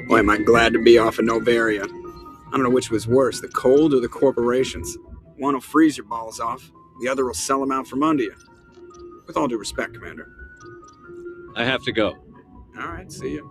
Boy, am I glad to be off of Novaria. I don't know which was worse, the cold or the corporations. One will freeze your balls off, the other will sell them out from under you. With all due respect, Commander. I have to go. All right, see you.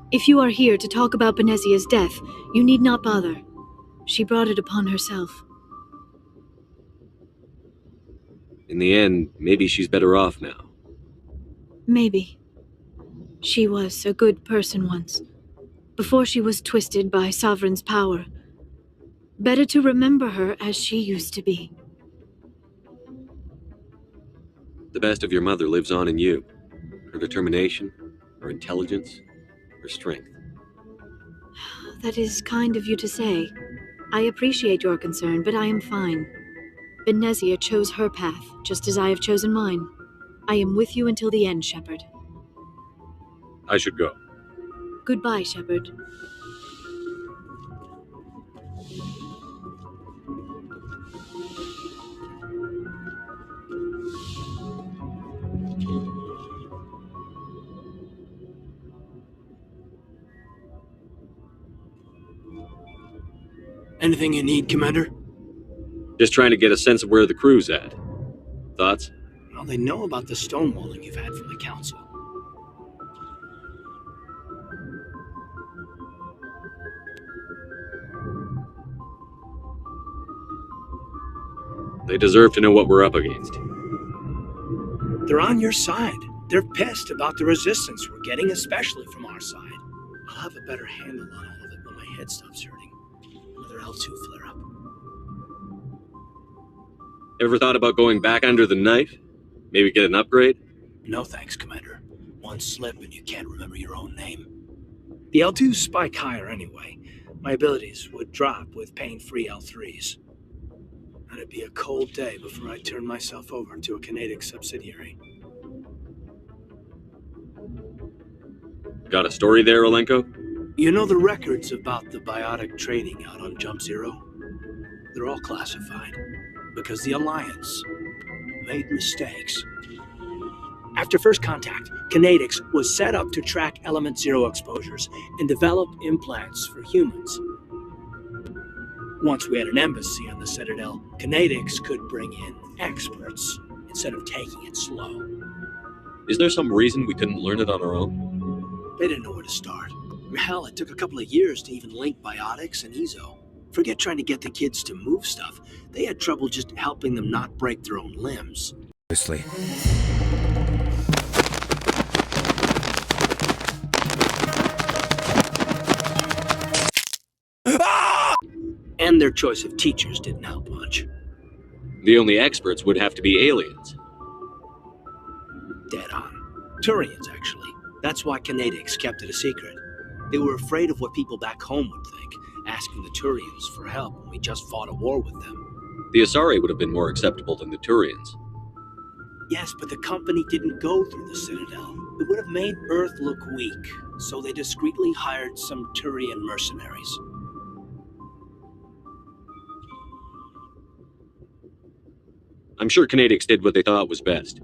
If you are here to talk about Benezia's death, you need not bother. She brought it upon herself. In the end, maybe she's better off now. Maybe. She was a good person once, before she was twisted by Sovereign's power. Better to remember her as she used to be. The best of your mother lives on in you. Her determination, her intelligence, her strength. That is kind of you to say. I appreciate your concern, but I am fine. Benezia chose her path, just as I have chosen mine. I am with you until the end, Shepard. I should go. Goodbye, Shepard. Anything you need, Commander? Just trying to get a sense of where the crew's at. Thoughts? Well, they know about the stonewalling you've had from the Council. They deserve to know what we're up against. They're on your side. They're pissed about the resistance we're getting, especially from our side. I'll have a better handle on all of it when my head stops hurting. Another L2 flare-up. Ever thought about going back under the knife? Maybe get an upgrade? No thanks, Commander. One slip and you can't remember your own name. The L2s spike higher anyway. My abilities would drop with pain-free L3s. And it'd be a cold day before I turn myself over to a Canadic subsidiary. Got a story there, Olenko? You know the records about the biotic trading out on Jump Zero? They're all classified. Because the Alliance made mistakes. After first contact, Kinetics was set up to track Element Zero exposures and develop implants for humans. Once we had an embassy on the Citadel, Kinetics could bring in experts instead of taking it slow. Is there some reason we couldn't learn it on our own? They didn't know where to start. Hell, it took a couple of years to even link biotics and EZO. Forget trying to get the kids to move stuff. They had trouble just helping them not break their own limbs. Obviously. And their choice of teachers didn't help much. The only experts would have to be aliens. Dead on. Turians, actually. That's why Kinetics kept it a secret. They were afraid of what people back home would think, asking the Turians for help when we just fought a war with them. The Asari would have been more acceptable than the Turians. Yes, but the company didn't go through the Citadel. It would have made Earth look weak, so they discreetly hired some Turian mercenaries. I'm sure Kinetics did what they thought was best.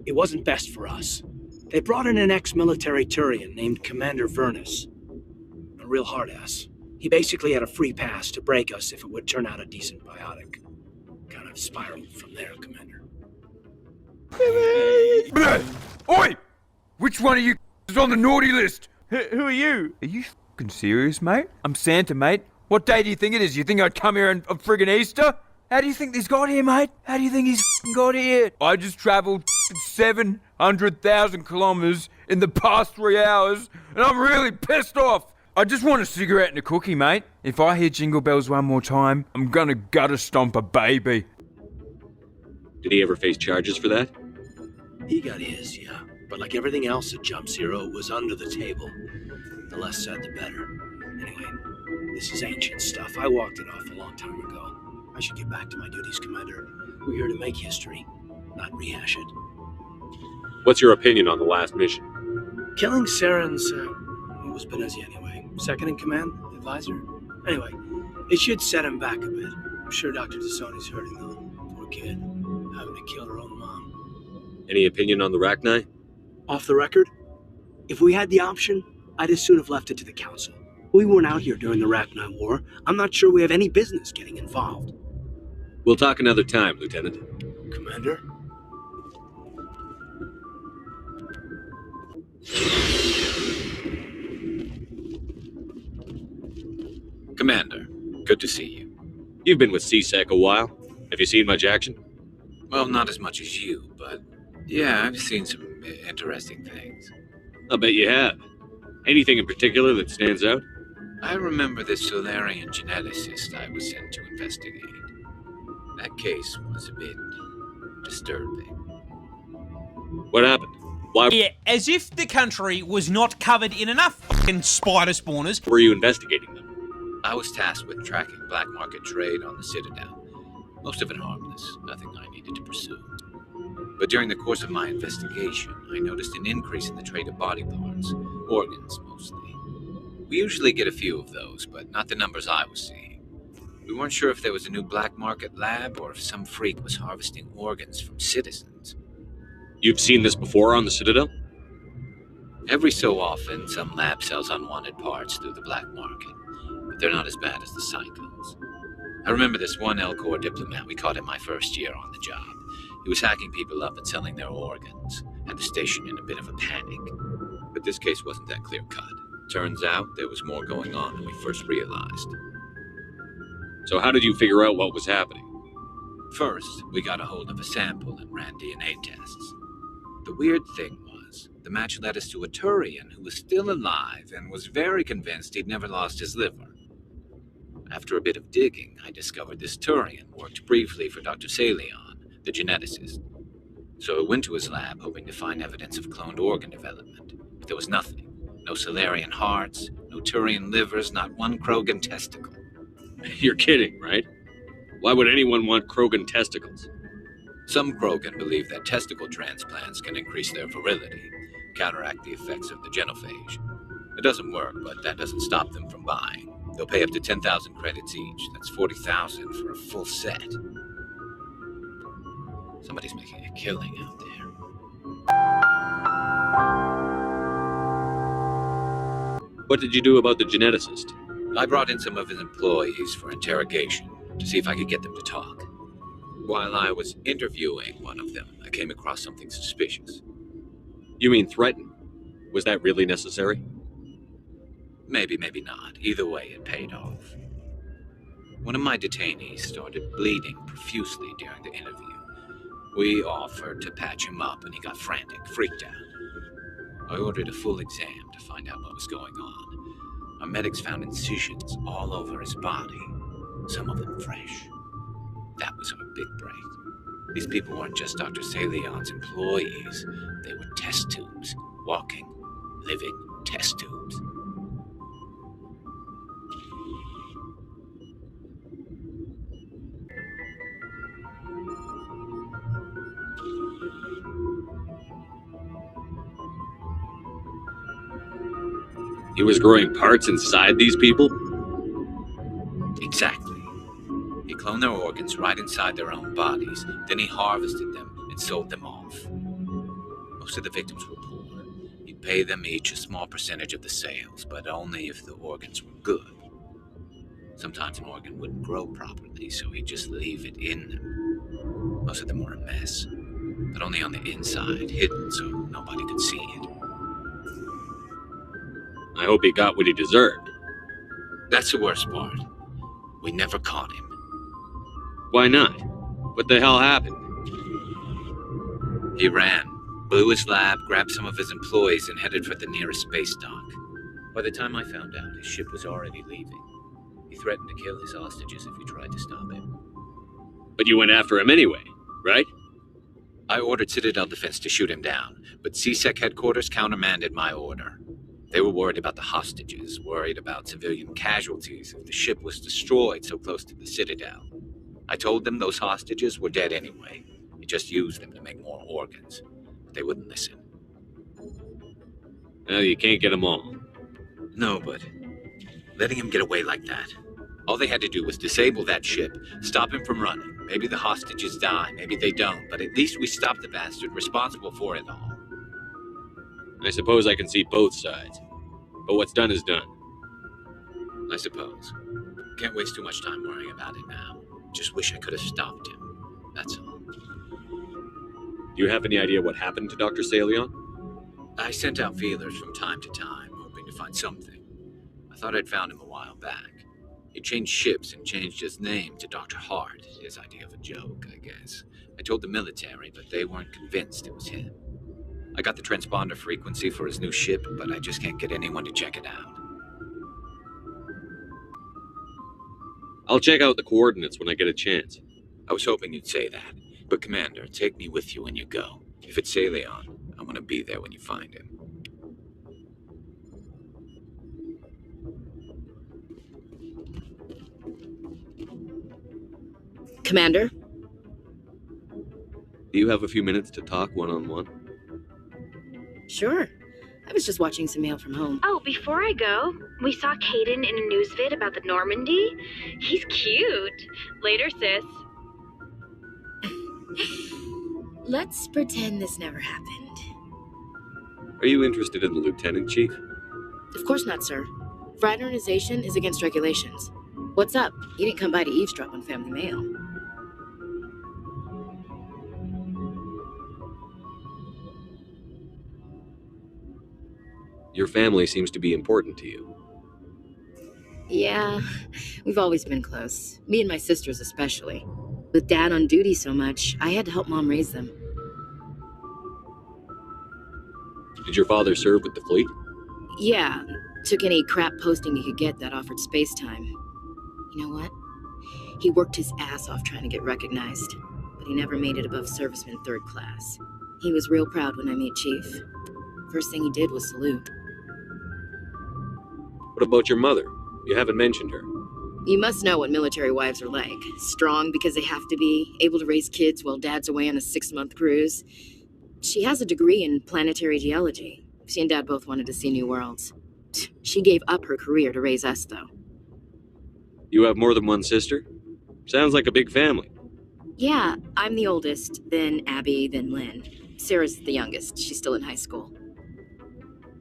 It wasn't best for us. They brought in an ex-military Turian named Commander Vernus. A real hard-ass. He basically had a free pass to break us if it would turn out a decent biotic. Kind of spiraled from there, Commander. Oi! Which one of you is on the naughty list? Who are you? Are you fucking serious, mate? I'm Santa, mate. What day do you think it is? You think I'd come here on friggin' Easter? How do you think this got here, mate? How do you think he's got here? I just travelled 700,000 kilometres in the past 3 hours, and I'm really pissed off. I just want a cigarette and a cookie, mate. If I hear Jingle Bells one more time, I'm gonna gutter stomp a baby. Did he ever face charges for that? He got his, yeah. But like everything else at Jump Zero, it was under the table. The less said, the better. Anyway, this is ancient stuff. I walked it off a long time ago. I should get back to my duties, Commander. We're here to make history, not rehash it. What's your opinion on the last mission? Killing Saren's, who was Benezia anyway? Second in command? Advisor? Anyway, it should set him back a bit. I'm sure Dr. Tassoni's hurting though. Poor kid. Having to kill her own mom. Any opinion on the Rachni? Off the record? If we had the option, I'd as soon have left it to the Council. We weren't out here during the Rachni War. I'm not sure we have any business getting involved. We'll talk another time, Lieutenant. Commander? Commander, good to see you. You've been with CSEC a while. Have you seen much action? Well, not as much as you, but yeah, I've seen some interesting things. I'll bet you have. Anything in particular that stands out? I remember this Solarian geneticist I was sent to investigate. That case was a bit disturbing. What happened? Why Yeah, as if the country was not covered in enough fucking spider spawners. were you investigating them? I was tasked with tracking black market trade on the Citadel. Most of it harmless, nothing I needed to pursue. But during the course of my investigation, I noticed an increase in the trade of body parts, organs mostly. We usually get a few of those, but not the numbers I was seeing. We weren't sure if there was a new black market lab or if some freak was harvesting organs from citizens. You've seen this before on the Citadel? Every so often, some lab sells unwanted parts through the black market, but they're not as bad as the cycles. I remember this one Elcor diplomat we caught in my first year on the job. He was hacking people up and selling their organs, had the station in a bit of a panic. But this case wasn't that clear-cut. Turns out there was more going on than we first realized. So how did you figure out what was happening? First, we got a hold of a sample and ran DNA tests. The weird thing was, the match led us to a Turian who was still alive and was very convinced he'd never lost his liver. After a bit of digging, I discovered this Turian worked briefly for Dr. Salion, the geneticist. So I went to his lab hoping to find evidence of cloned organ development, but there was nothing. No Solarian hearts, no Turian livers, not one Krogan testicle. You're kidding, right? Why would anyone want Krogan testicles? Some Krogan believe that testicle transplants can increase their virility, counteract the effects of the genophage. It doesn't work, but that doesn't stop them from buying. They'll pay up to 10,000 credits each. That's 40,000 for a full set. Somebody's making a killing out there. What did you do about the geneticist? I brought in some of his employees for interrogation to see if I could get them to talk. While I was interviewing one of them, I came across something suspicious. You mean threaten? Was that really necessary? Maybe, maybe not. Either way, it paid off. One of my detainees started bleeding profusely during the interview. We offered to patch him up, and he got frantic, freaked out. I ordered a full exam to find out what was going on. Our medics found incisions all over his body, some of them fresh. That was our big break. These people weren't just Dr. Salion's employees. They were test tubes, walking, living test tubes. He was growing parts inside these people? Exactly. He cloned their organs right inside their own bodies. Then he harvested them and sold them off. Most of the victims were poor. He'd pay them each a small percentage of the sales, but only if the organs were good. Sometimes an organ wouldn't grow properly, so he'd just leave it in them. Most of them were a mess, but only on the inside, hidden so nobody could see it. I hope he got what he deserved. That's the worst part. We never caught him. Why not? What the hell happened? He ran, blew his lab, grabbed some of his employees, and headed for the nearest space dock. By the time I found out, his ship was already leaving. He threatened to kill his hostages if we tried to stop him. But you went after him anyway, right? I ordered Citadel Defense to shoot him down, but CSEC headquarters countermanded my order. They were worried about the hostages, worried about civilian casualties if the ship was destroyed so close to the Citadel. I told them those hostages were dead anyway. We just used them to make more organs. But they wouldn't listen. Well, you can't get them all. No, but letting him get away like that. All they had to do was disable that ship, stop him from running. Maybe the hostages die, maybe they don't, but at least we stopped the bastard responsible for it all. I suppose I can see both sides. But what's done is done. I suppose. Can't waste too much time worrying about it now. Just wish I could have stopped him. That's all. Do you have any idea what happened to Dr. Salion? I sent out feelers from time to time, hoping to find something. I thought I'd found him a while back. He changed ships and changed his name to Dr. Hart, his idea of a joke, I guess. I told the military, but they weren't convinced it was him. I got the transponder frequency for his new ship, but I just can't get anyone to check it out. I'll check out the coordinates when I get a chance. I was hoping you'd say that. But Commander, take me with you when you go. If it's Salion, I want to be there when you find him. Commander? Do you have a few minutes to talk one-on-one? Sure. I was just watching some mail from home. Oh, before I go, we saw Caden in a news vid about the Normandy. He's cute. Later, sis. Let's pretend this never happened. Are you interested in the Lieutenant, Chief? Of course not, sir. Fraternization is against regulations. What's up? You didn't come by to eavesdrop on family mail. Your family seems to be important to you. Yeah, we've always been close. Me and my sisters especially. With Dad on duty so much, I had to help Mom raise them. Did your father serve with the fleet? Yeah, took any crap posting he could get that offered space time. You know what? He worked his ass off trying to get recognized, but he never made it above serviceman 3rd class. He was real proud when I met Chief. First thing he did was salute. What about your mother? You haven't mentioned her. You must know what military wives are like. Strong because they have to be, able to raise kids while Dad's away on a 6-month cruise. She has a degree in planetary geology. She and Dad both wanted to see new worlds. She gave up her career to raise us, though. You have more than one sister? Sounds like a big family. Yeah, I'm the oldest, then Abby, then Lynn. Sarah's the youngest. She's still in high school.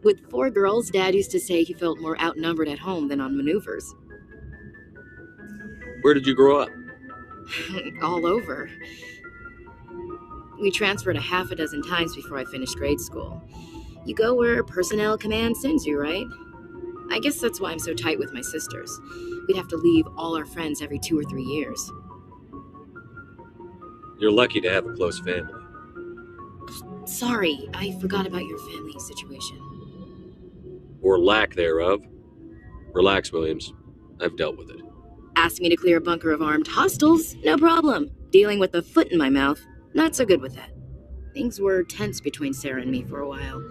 With 4 girls, Dad used to say he felt more outnumbered at home than on maneuvers. Where did you grow up? All over. We transferred a half a dozen times before I finished grade school. You go where personnel command sends you, right? I guess that's why I'm so tight with my sisters. We'd have to leave all our friends every 2 or 3 years. You're lucky to have a close family. Sorry, I forgot about your family situation. Or lack thereof. Relax, Williams. I've dealt with it. Asked me to clear a bunker of armed hostiles? No problem. Dealing with a foot in my mouth? Not so good with that. Things were tense between Sarah and me for a while.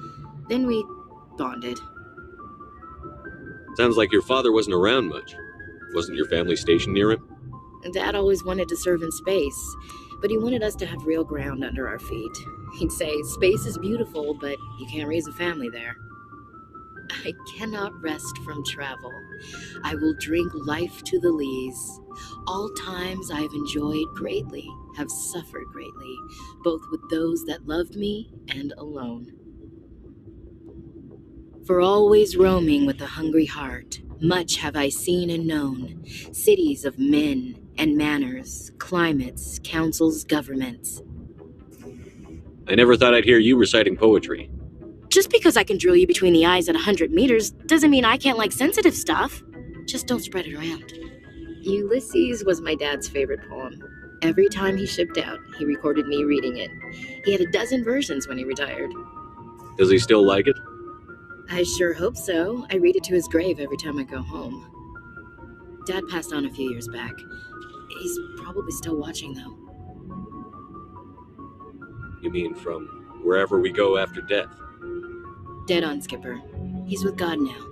Then we bonded. Sounds like your father wasn't around much. Wasn't your family stationed near him? Dad always wanted to serve in space, but he wanted us to have real ground under our feet. He'd say, space is beautiful, but you can't raise a family there. I cannot rest from travel. I will drink life to the lees. All times I have enjoyed greatly, have suffered greatly, both with those that loved me and alone. For always roaming with a hungry heart, much have I seen and known, cities of men and manners, climates, councils, governments. I never thought I'd hear you reciting poetry. Just because I can drill you between the eyes at 100 meters doesn't mean I can't like sensitive stuff. Just don't spread it around. Ulysses was my dad's favorite poem. Every time he shipped out, he recorded me reading it. He had a dozen versions when he retired. Does he still like it? I sure hope so. I read it to his grave every time I go home. Dad passed on a few years back. He's probably still watching, though. You mean from wherever we go after death? Dead on, Skipper. He's with God now.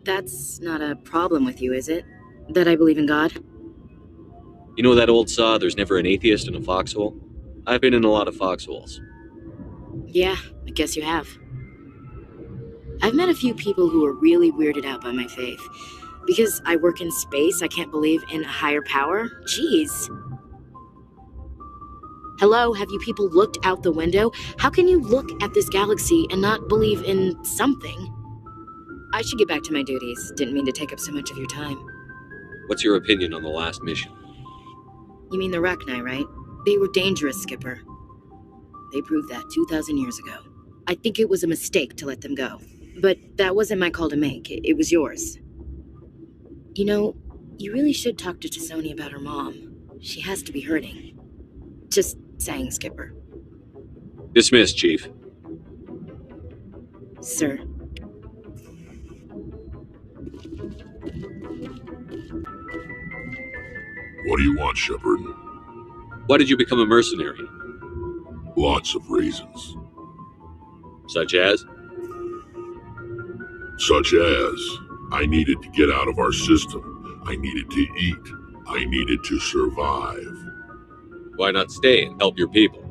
That's not a problem with you, is it? That I believe in God? You know that old saw, there's never an atheist in a foxhole? I've been in a lot of foxholes. Yeah, I guess you have. I've met a few people who are really weirded out by my faith. Because I work in space, I can't believe in a higher power? Jeez. Hello, have you people looked out the window? How can you look at this galaxy and not believe in something? I should get back to my duties. Didn't mean to take up so much of your time. What's your opinion on the last mission? You mean the Rachni, right? They were dangerous, Skipper. They proved that 2,000 years ago. I think it was a mistake to let them go. But that wasn't my call to make. It was yours. You know, you really should talk to T'Soni about her mom. She has to be hurting. Just saying, Skipper. Dismissed, Chief. Sir. What do you want, Shepard? Why did you become a mercenary? Lots of reasons. Such as? Such as, I needed to get out of our system. I needed to eat. I needed to survive. Why not stay and help your people?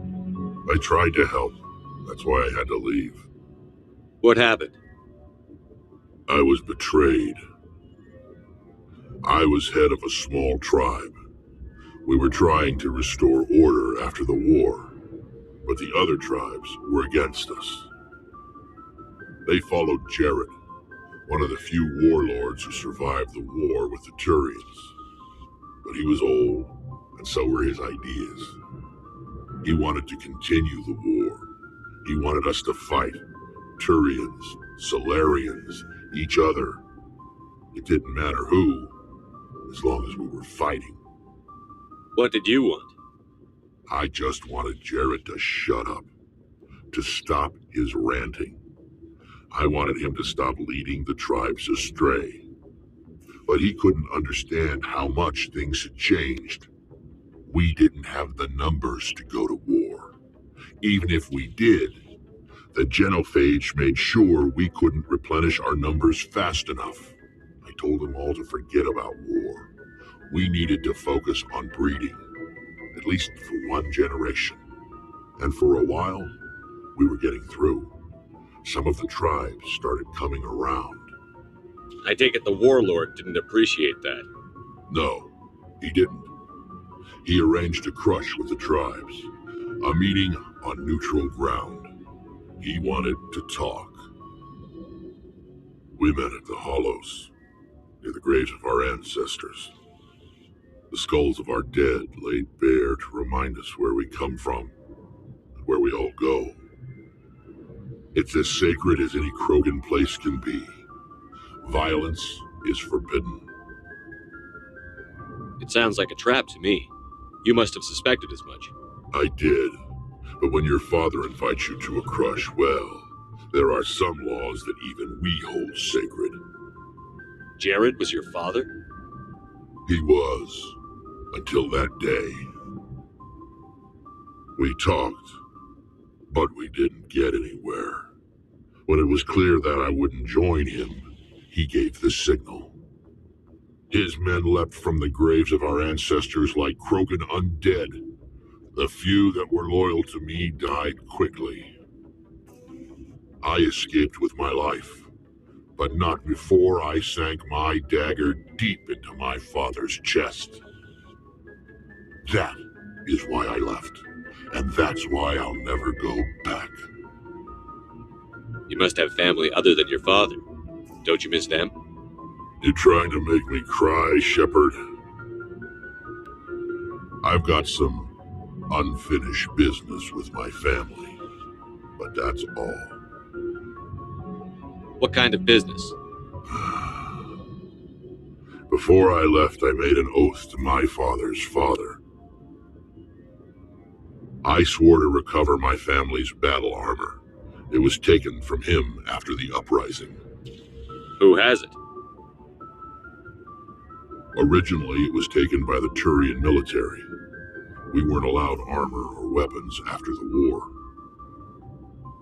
I tried to help. That's why I had to leave. What happened? I was betrayed. I was head of a small tribe. We were trying to restore order after the war, but the other tribes were against us. They followed Jared, one of the few warlords who survived the war with the Turians. But he was old, and so were his ideas. He wanted to continue the war. He wanted us to fight. Turians, Solarians, each other. It didn't matter who, as long as we were fighting. What did you want? I just wanted Jared to shut up, to stop his ranting. I wanted him to stop leading the tribes astray. But he couldn't understand how much things had changed. We didn't have the numbers to go to war. Even if we did, the genophage made sure we couldn't replenish our numbers fast enough. I told them all to forget about war. We needed to focus on breeding, at least for one generation. And for a while, we were getting through. Some of the tribes started coming around. I take it the warlord didn't appreciate that. No, he didn't. He arranged a crush with the tribes, a meeting on neutral ground. He wanted to talk. We met at the Hollows, near the graves of our ancestors. The skulls of our dead laid bare to remind us where we come from, and where we all go. It's as sacred as any Krogan place can be. Violence is forbidden. It sounds like a trap to me. You must have suspected as much. I did. But when your father invites you to a crush, well, there are some laws that even we hold sacred. Jared was your father? He was, until that day. We talked, but we didn't get anywhere. When it was clear that I wouldn't join him, he gave the signal. His men leapt from the graves of our ancestors like Krogan undead. The few that were loyal to me died quickly. I escaped with my life, but not before I sank my dagger deep into my father's chest. That is why I left, and that's why I'll never go back. You must have family other than your father. Don't you miss them? You trying to make me cry, Shepard? I've got some unfinished business with my family. but that's all. What kind of business? Before I left, I made an oath to my father's father. I swore to recover my family's battle armor. It was taken from him after the uprising. Who has it? Originally, it was taken by the Turian military. We weren't allowed armor or weapons after the war.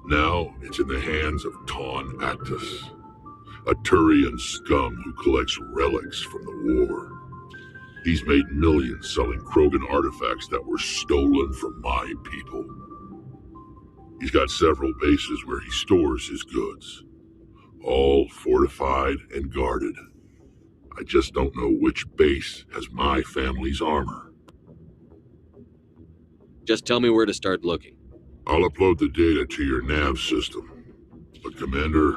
Now, it's in the hands of Ton Actus, a Turian scum who collects relics from the war. He's made millions selling Krogan artifacts that were stolen from my people. He's got several bases where he stores his goods, all fortified and guarded. I just don't know which base has my family's armor. Just tell me where to start looking. I'll upload the data to your nav system. But Commander,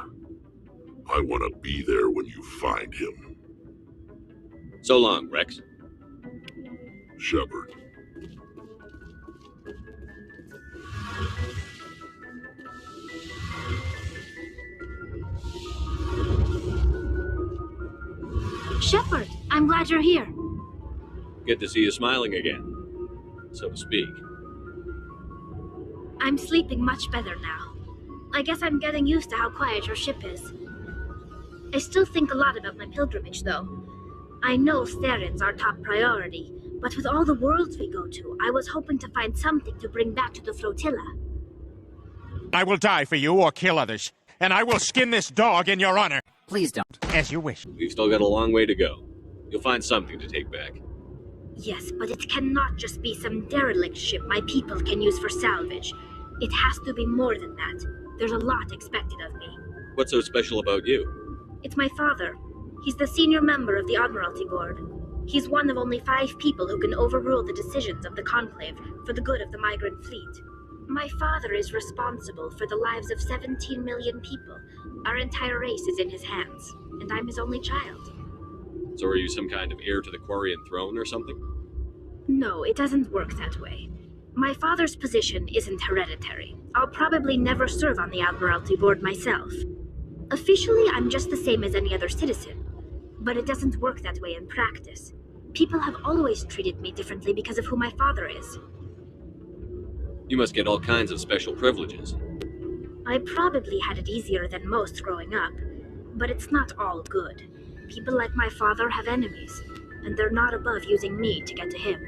I want to be there when you find him. So long, Rex. Shepard. Shepard, I'm glad you're here. Good to see you smiling again, so to speak. I'm sleeping much better now. I guess I'm getting used to how quiet your ship is. I still think a lot about my pilgrimage, though. I know Theron's our top priority, but with all the worlds we go to, I was hoping to find something to bring back to the flotilla. I will die for you or kill others, and I will skin this dog in your honor. Please don't. As you wish. We've still got a long way to go. You'll find something to take back. Yes, but it cannot just be some derelict ship my people can use for salvage. It has to be more than that. There's a lot expected of me. What's so special about you? It's my father. He's the senior member of the Admiralty Board. He's one of only 5 people who can overrule the decisions of the Conclave for the good of the migrant fleet. My father is responsible for the lives of 17 million people. Our entire race is in his hands, and I'm his only child. So are you some kind of heir to the Quarian throne or something? No, it doesn't work that way. My father's position isn't hereditary. I'll probably never serve on the Admiralty Board myself. Officially, I'm just the same as any other citizen. But it doesn't work that way in practice. People have always treated me differently because of who my father is. You must get all kinds of special privileges. I probably had it easier than most growing up, but it's not all good. People like my father have enemies, and they're not above using me to get to him.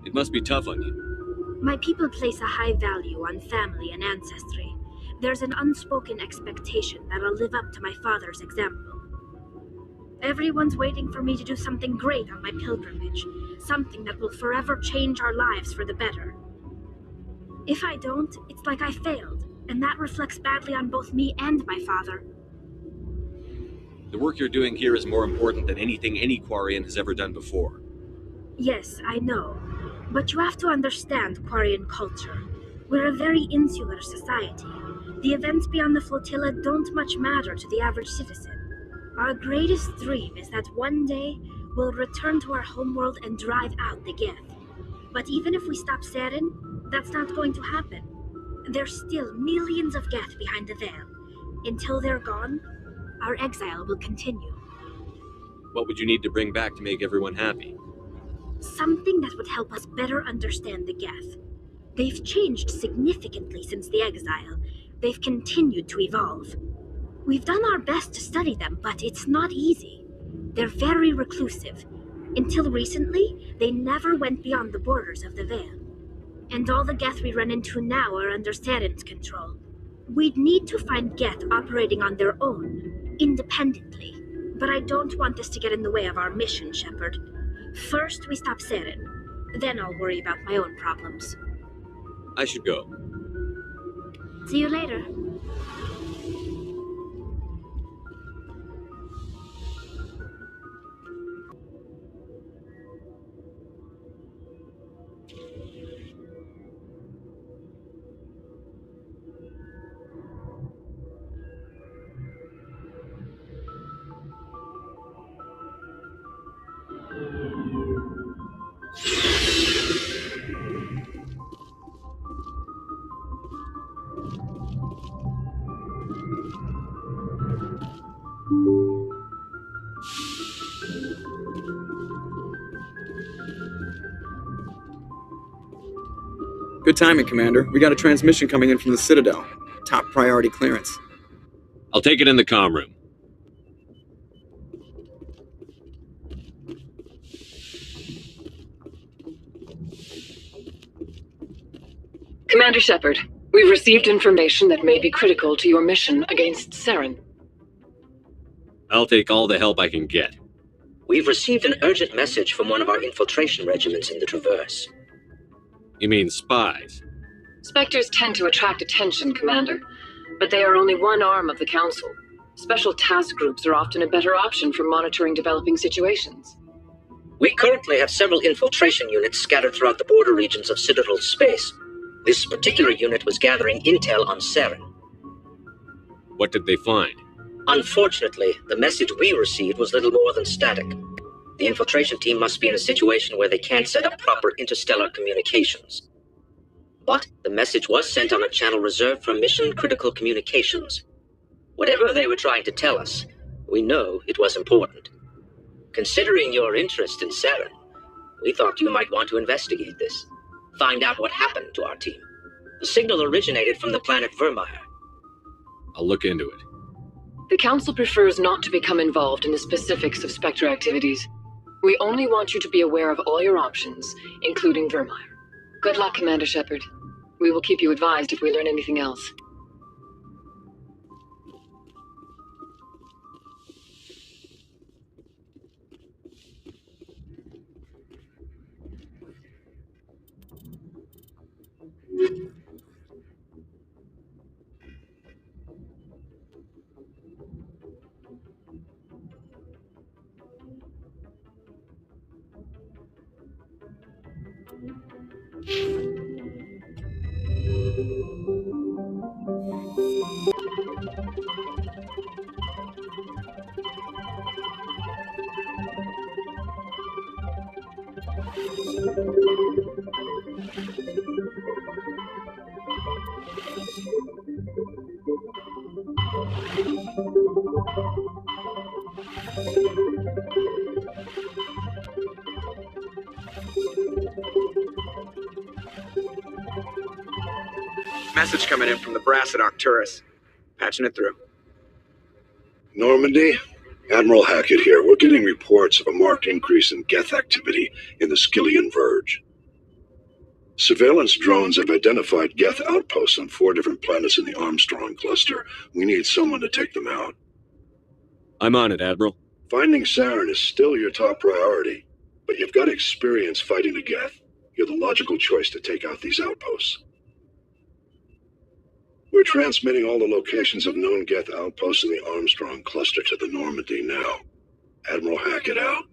It must be tough on you. My people place a high value on family and ancestry. There's an unspoken expectation that I'll live up to my father's example. Everyone's waiting for me to do something great on my pilgrimage, something that will forever change our lives for the better. If I don't, it's like I failed, and that reflects badly on both me and my father. The work you're doing here is more important than anything any Quarian has ever done before. Yes, I know. But you have to understand Quarian culture. We're a very insular society. The events beyond the flotilla don't much matter to the average citizen. Our greatest dream is that one day we'll return to our homeworld and drive out the Geth. But even if we stop Saren, that's not going to happen. There's still millions of Geth behind the veil. Until they're gone, our exile will continue. What would you need to bring back to make everyone happy? Something that would help us better understand the Geth. They've changed significantly since the exile. They've continued to evolve. We've done our best to study them, but it's not easy. They're very reclusive. Until recently, they never went beyond the borders of the Veil. And all the Geth we run into now are under Saren's control. We'd need to find Geth operating on their own, independently. But I don't want this to get in the way of our mission, Shepard. First, we stop Saren. Then I'll worry about my own problems. I should go. See you later. Good timing, Commander. We got a transmission coming in from the Citadel. Top priority clearance. I'll take it in the comm room. Commander Shepard, we've received information that may be critical to your mission against Saren. I'll take all the help I can get. We've received an urgent message from one of our infiltration regiments in the Traverse. You mean spies? Spectres tend to attract attention, Commander, but they are only one arm of the Council. Special task groups are often a better option for monitoring developing situations. We currently have several infiltration units scattered throughout the border regions of Citadel space. This particular unit was gathering intel on Saren. What did they find? Unfortunately, the message we received was little more than static. The infiltration team must be in a situation where they can't set up proper interstellar communications. But the message was sent on a channel reserved for mission-critical communications. Whatever they were trying to tell us, we know it was important. Considering your interest in Saren, we thought you might want to investigate this. Find out what happened to our team. The signal originated from the planet Vermeer. I'll look into it. The Council prefers not to become involved in the specifics of Spectre activities. We only want you to be aware of all your options, including Vermeer. Good luck, Commander Shepard. We will keep you advised if we learn anything else. Message coming in from the brass at Arcturus. Patching it through. Normandy? Admiral Hackett here. We're getting reports of a marked increase in Geth activity in the Skyllian Verge. Surveillance drones have identified Geth outposts on 4 different planets in the Armstrong cluster. We need someone to take them out. I'm on it, Admiral. Finding Saren is still your top priority, but you've got experience fighting the Geth. You're the logical choice to take out these outposts. We're transmitting all the locations of known Geth outposts in the Armstrong cluster to the Normandy now. Admiral Hackett out.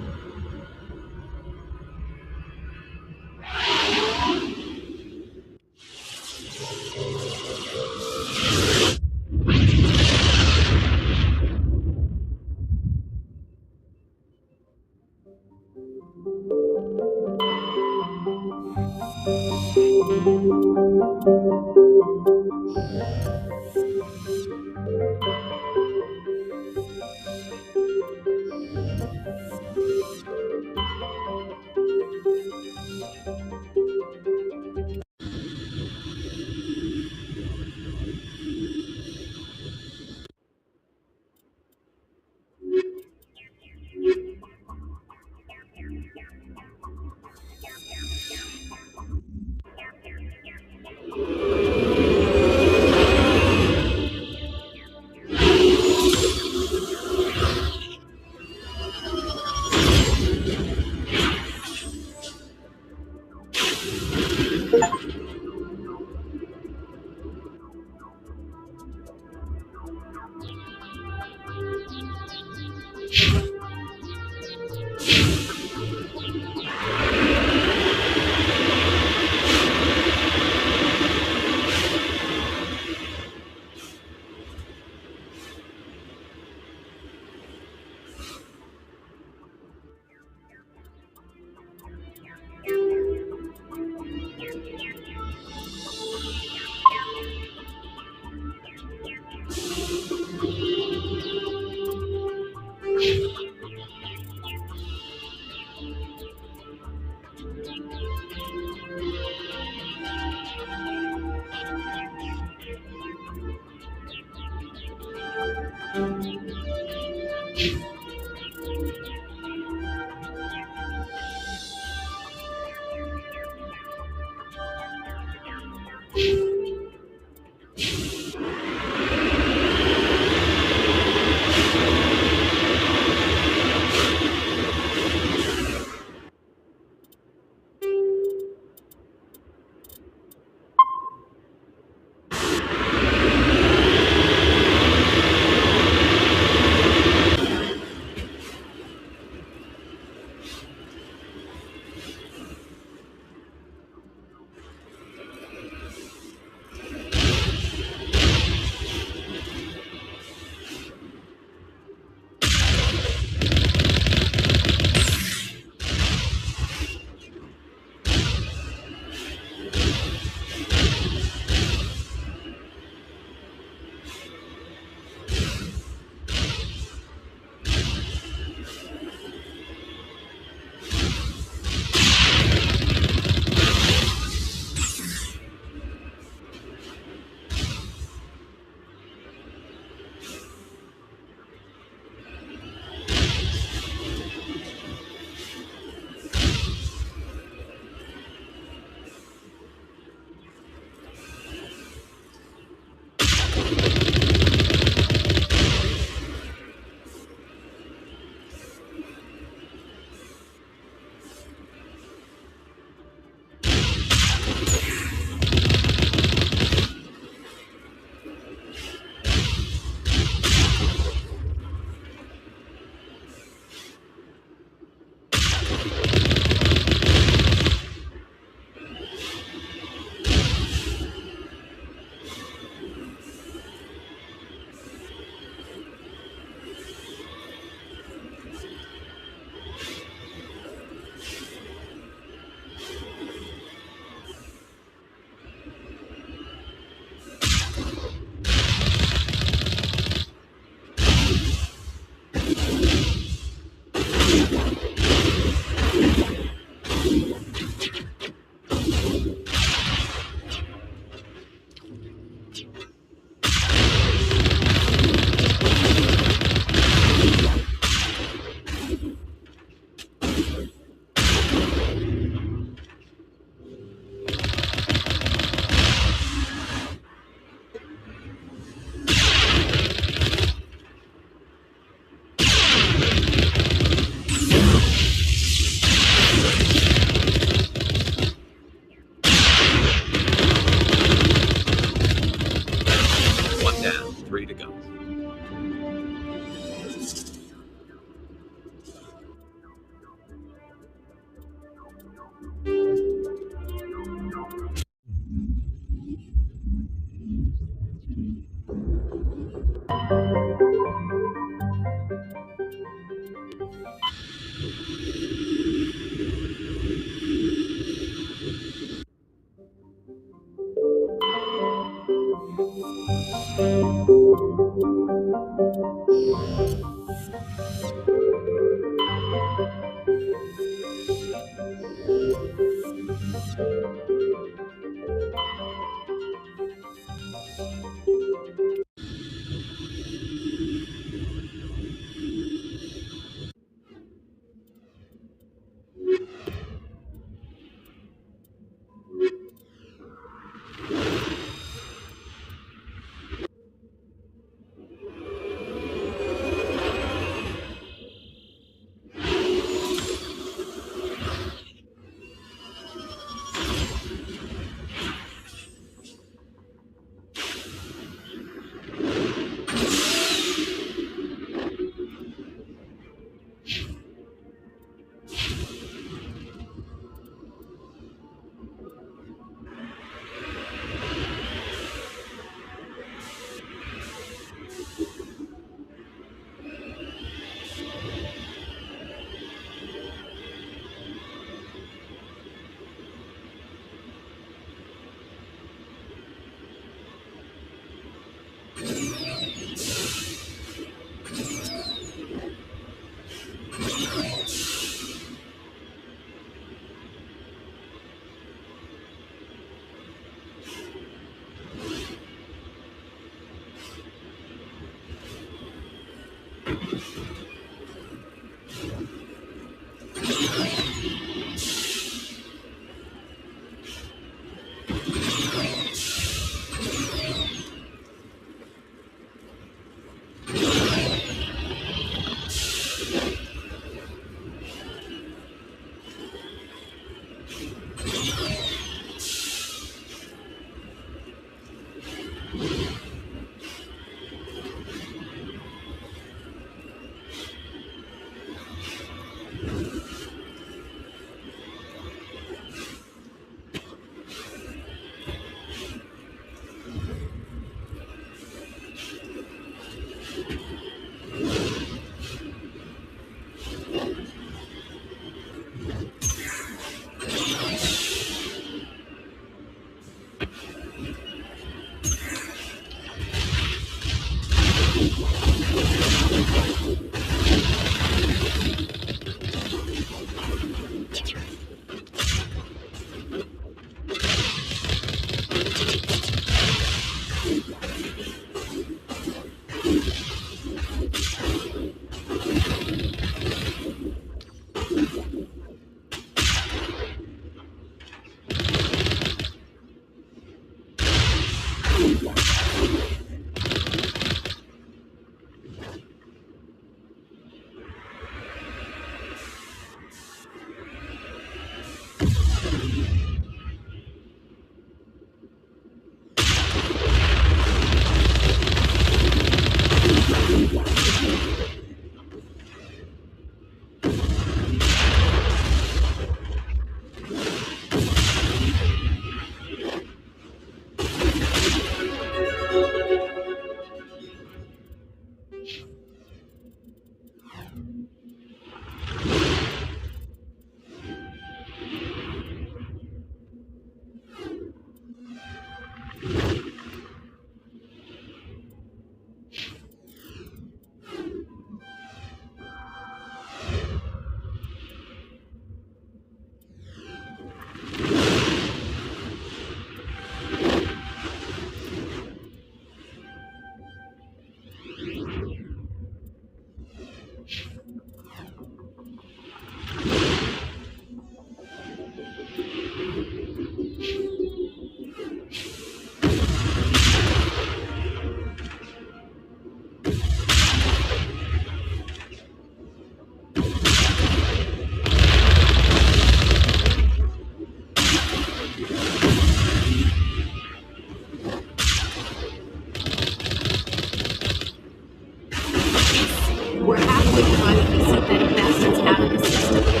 would try with these synthetic bastards out of the system.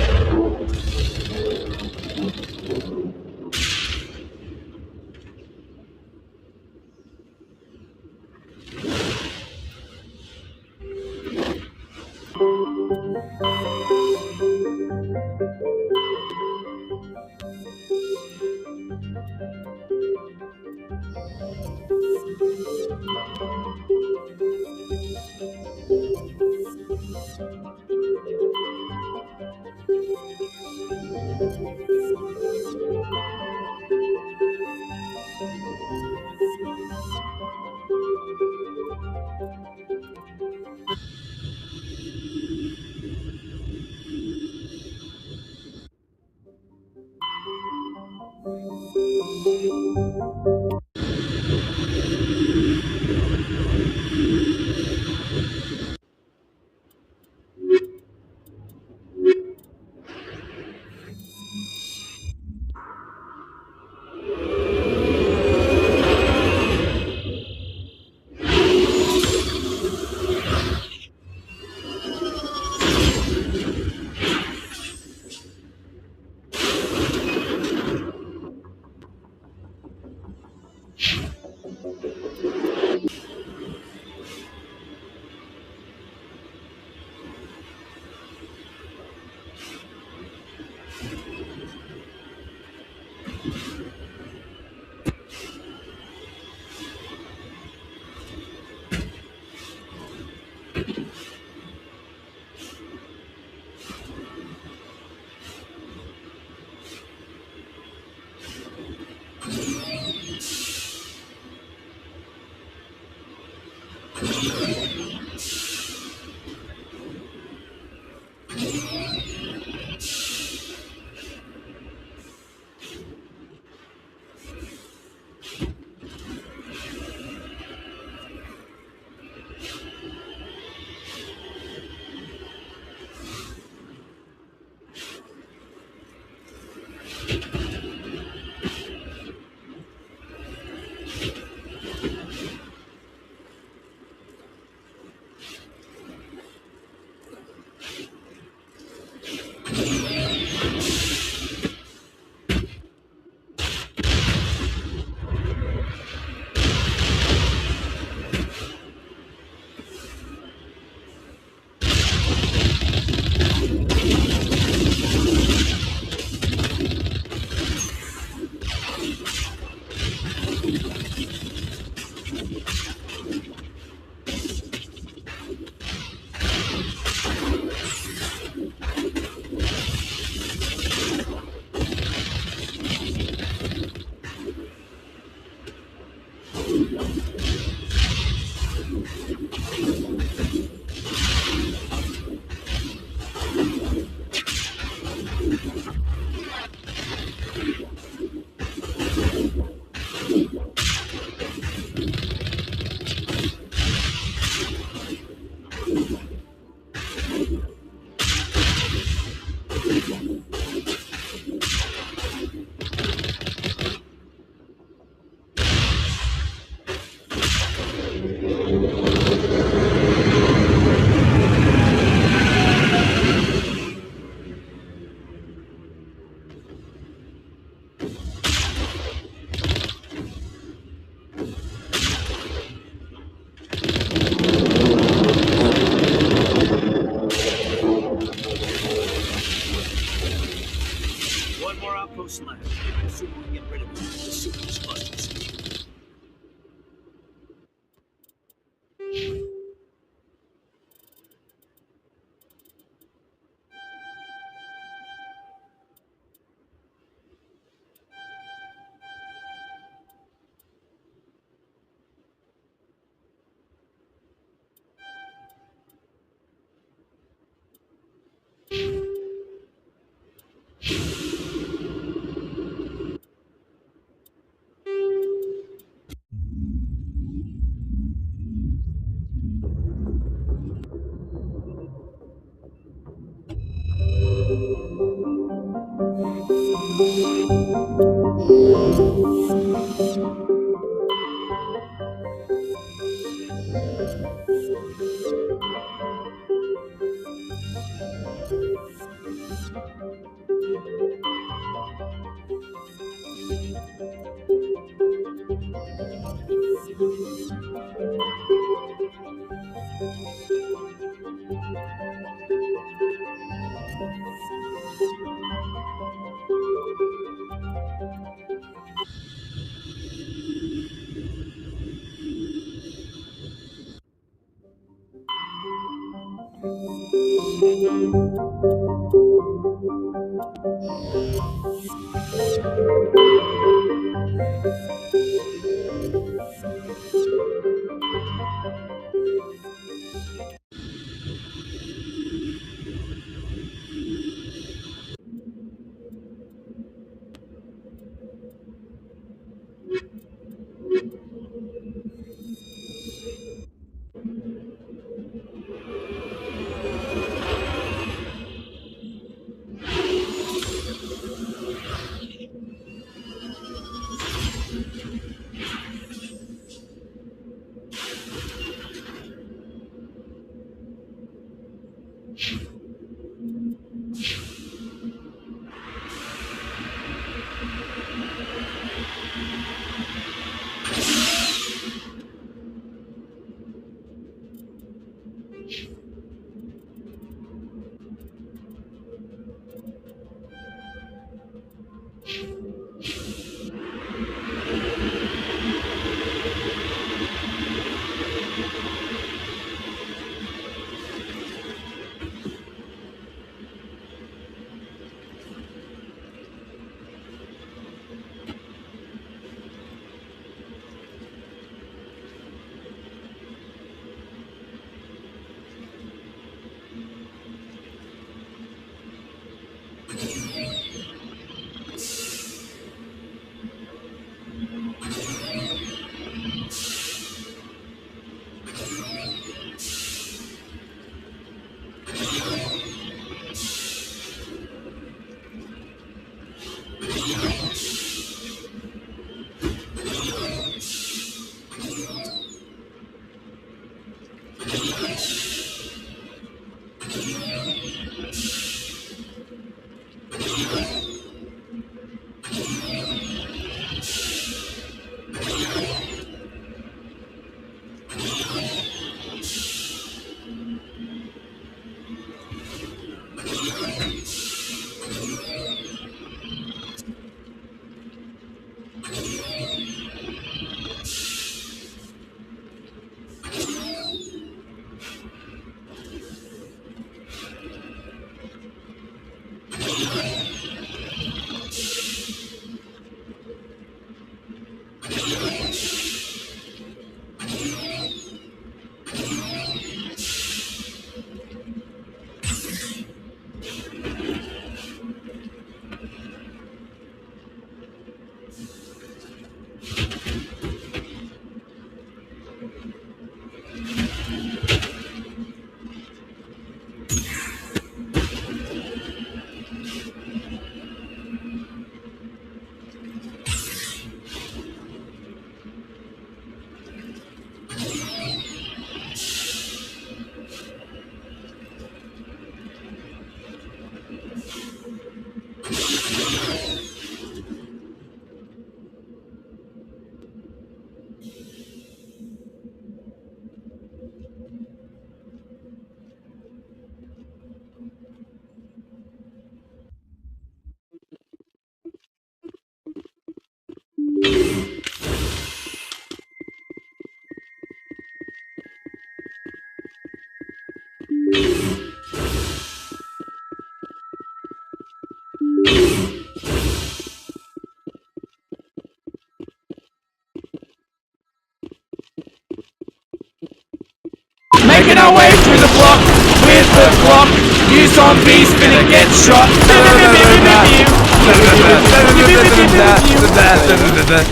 Making our way through the block with the clock. You zombies finna get shot.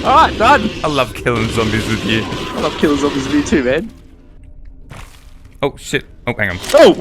Alright, done. I love killing zombies with you. I love killing zombies with you too, man. Oh shit. Oh, hang on. Oh!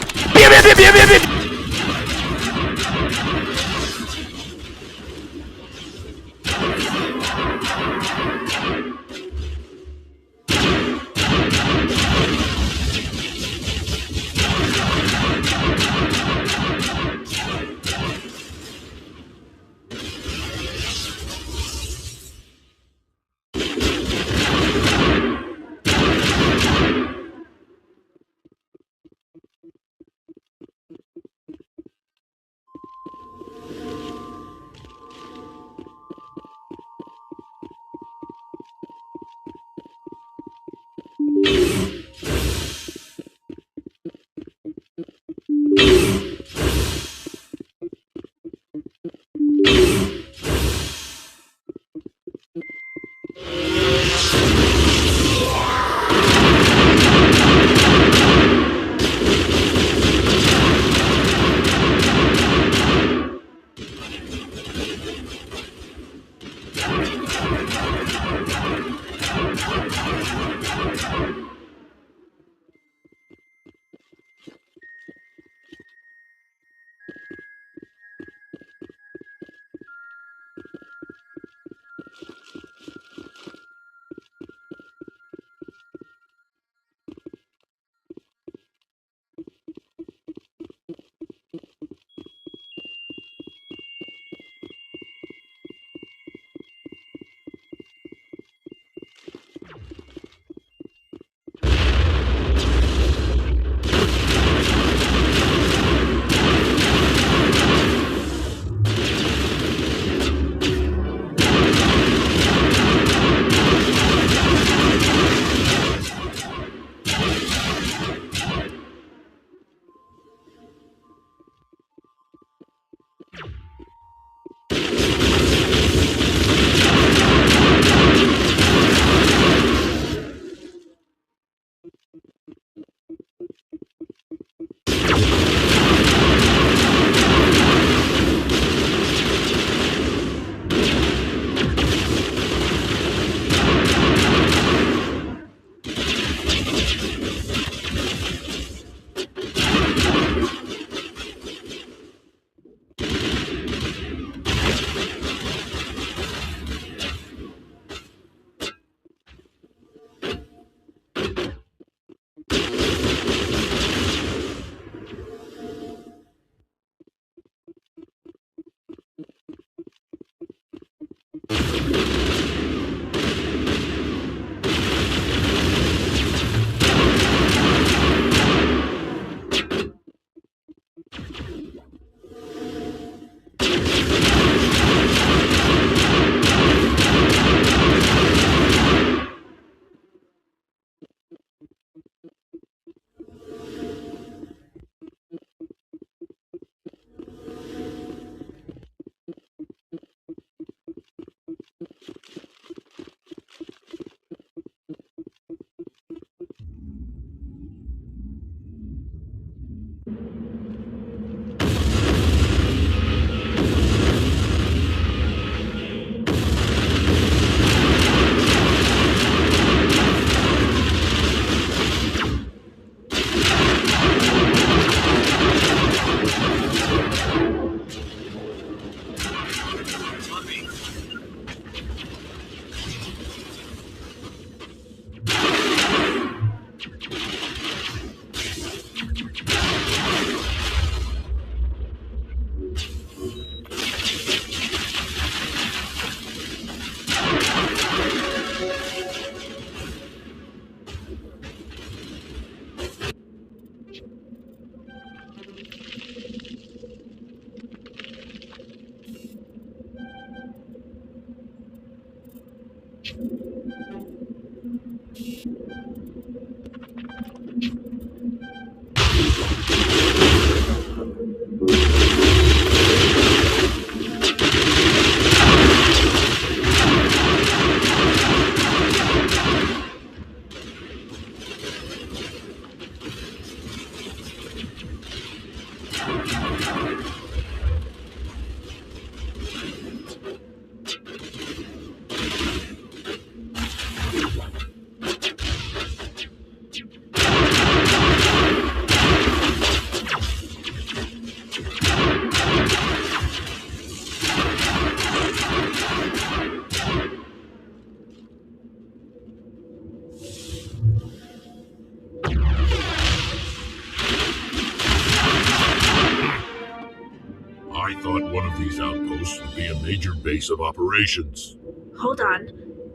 I thought one of these outposts would be a major base of operations. Hold on.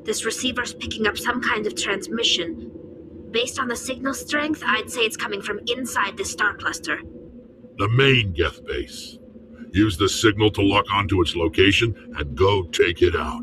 This receiver's picking up some kind of transmission. Based on the signal strength, I'd say it's coming from inside the star cluster. The main Geth base. Use the signal to lock onto its location and go take it out.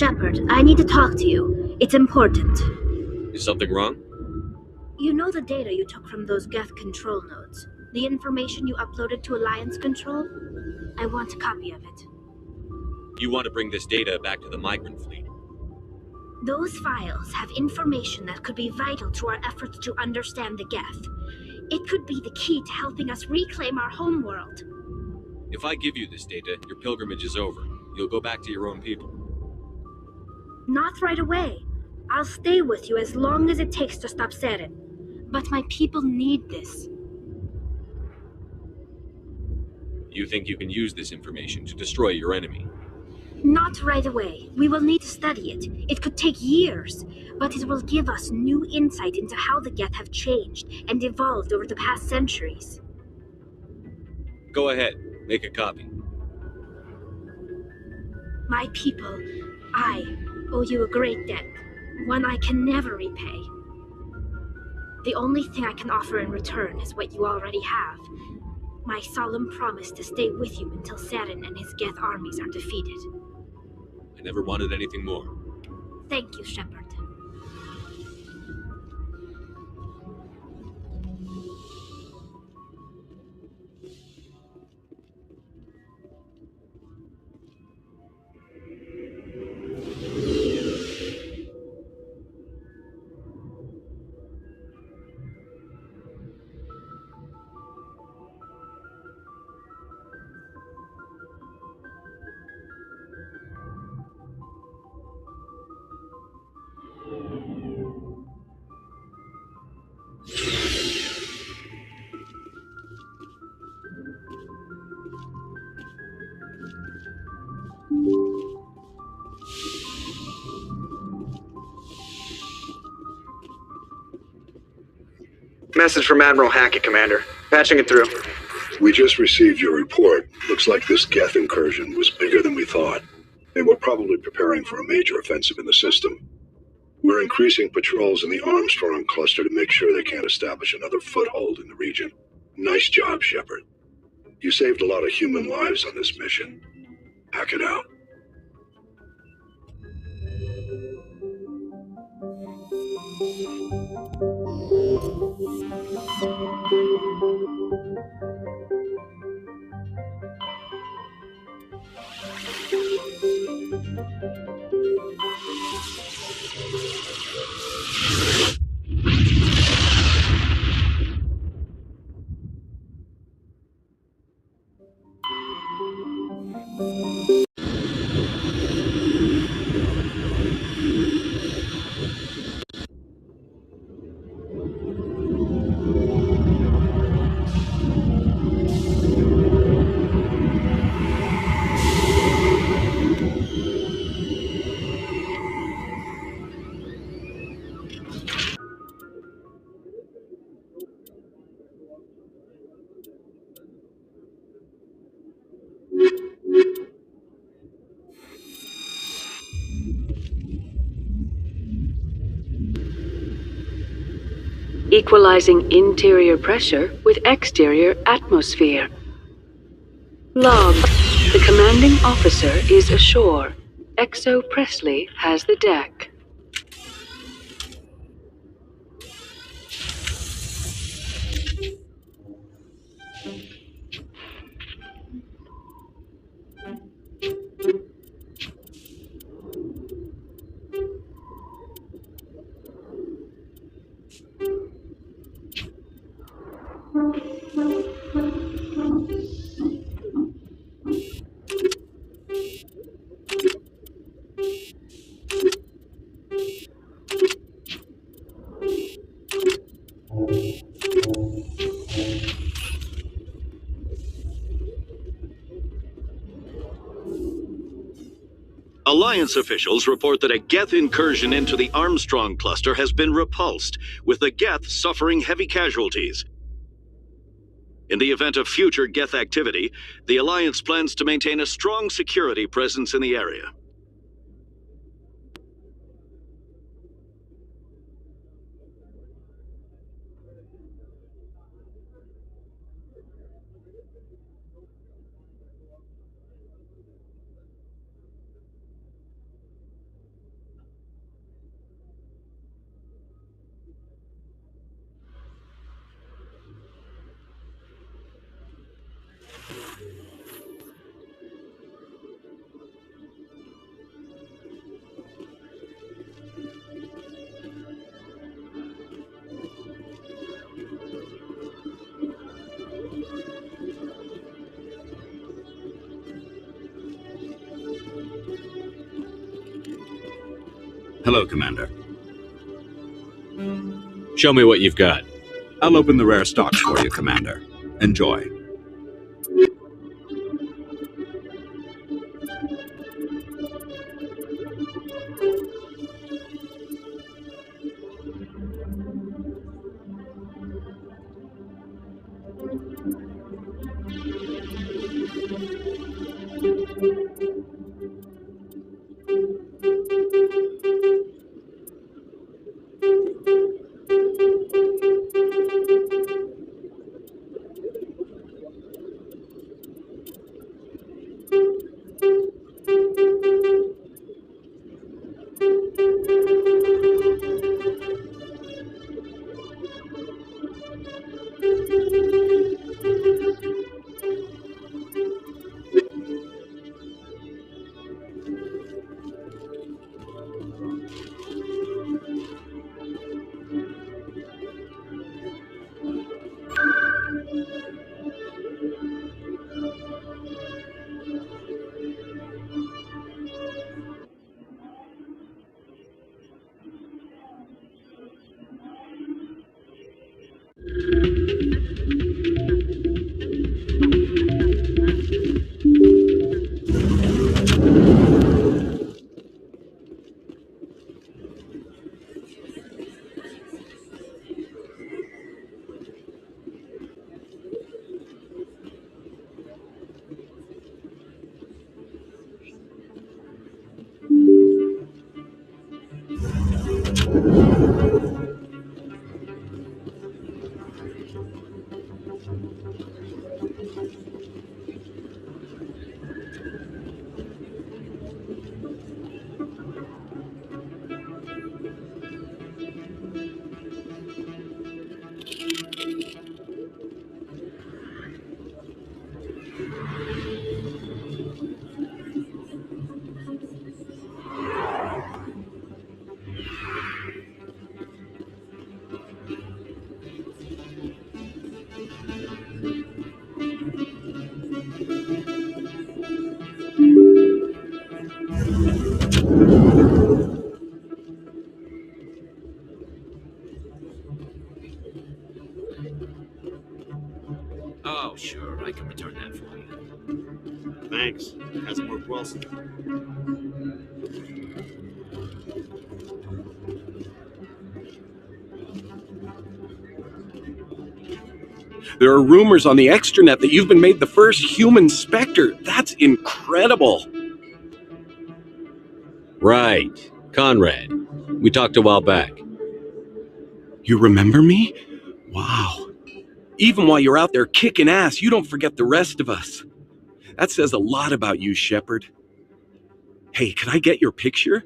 Shepard, I need to talk to you. It's important. Is something wrong? You know the data you took from those Geth control nodes? The information you uploaded to Alliance Control? I want a copy of it. You want to bring this data back to the migrant fleet? Those files have information that could be vital to our efforts to understand the Geth. It could be the key to helping us reclaim our homeworld. If I give you this data, your pilgrimage is over. You'll go back to your own people. Not right away. I'll stay with you as long as it takes to stop Saren. But my people need this. You think you can use this information to destroy your enemy? Not right away. We will need to study it. It could take years, but it will give us new insight into how the Geth have changed and evolved over the past centuries. Go ahead, make a copy. My people, I owe you a great debt, one I can never repay. The only thing I can offer in return is what you already have. My solemn promise to stay with you until Saren and his Geth armies are defeated. I never wanted anything more. Thank you, Shepard. Message from Admiral Hackett, Commander. Patching it through. We just received your report. Looks like this Geth incursion was bigger than we thought. They were probably preparing for a major offensive in the system. We're increasing patrols in the Armstrong cluster to make sure they can't establish another foothold in the region. Nice job, Shepard. You saved a lot of human lives on this mission. Hackett out. equalizing interior pressure with exterior atmosphere. Log. The commanding officer is ashore. Exo Presley has the deck. Alliance officials report that a Geth incursion into the Armstrong cluster has been repulsed, with the Geth suffering heavy casualties. In the event of future Geth activity, the Alliance plans to maintain a strong security presence in the area. Hello, Commander. Show me what you've got. I'll open the rare stocks for you, Commander. Enjoy. Oh, sure, I can return that for you. Thanks. Hasn't worked well so far. There are rumors on the extranet that you've been made the first human Spectre. That's incredible. Right. Conrad. We talked a while back. You remember me? Wow. Even while you're out there kicking ass, you don't forget the rest of us. That says a lot about you, Shepard. Hey, can I get your picture?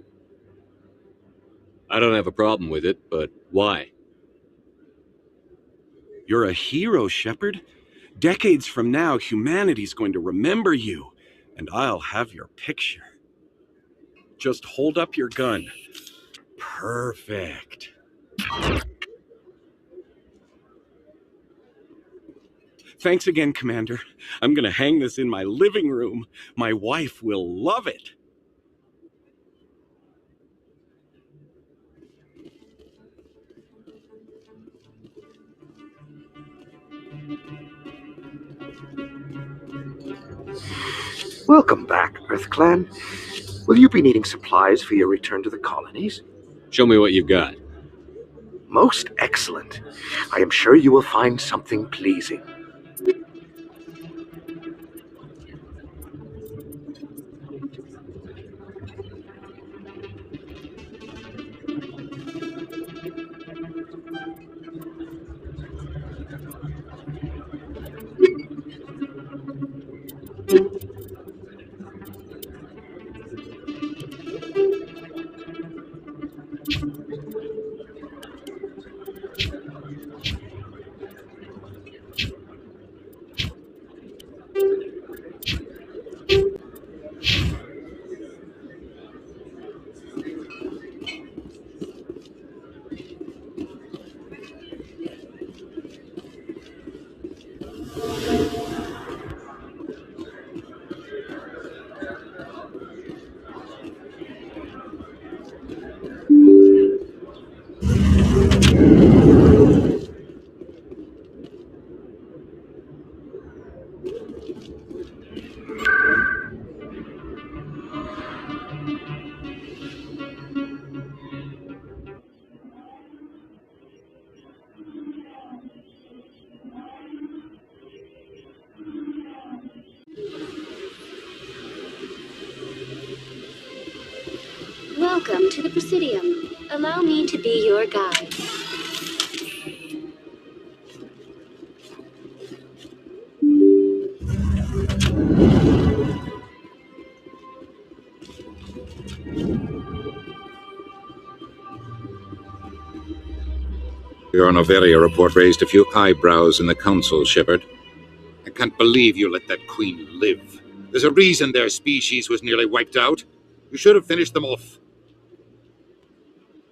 I don't have a problem with it, but why? You're a hero, Shepard. Decades from now, humanity's going to remember you, and I'll have your picture. Just hold up your gun. Perfect. Thanks again, Commander. I'm gonna hang this in my living room. My wife will love it. Welcome back, EarthClan. Will you be needing supplies for your return to the colonies? Show me what you've got. Most excellent. I am sure you will find something pleasing. Welcome to the Presidium. Allow me to be your guide. Your Noveria report raised a few eyebrows in the Council, Shepard. I can't believe you let that queen live. There's a reason their species was nearly wiped out. You should have finished them off.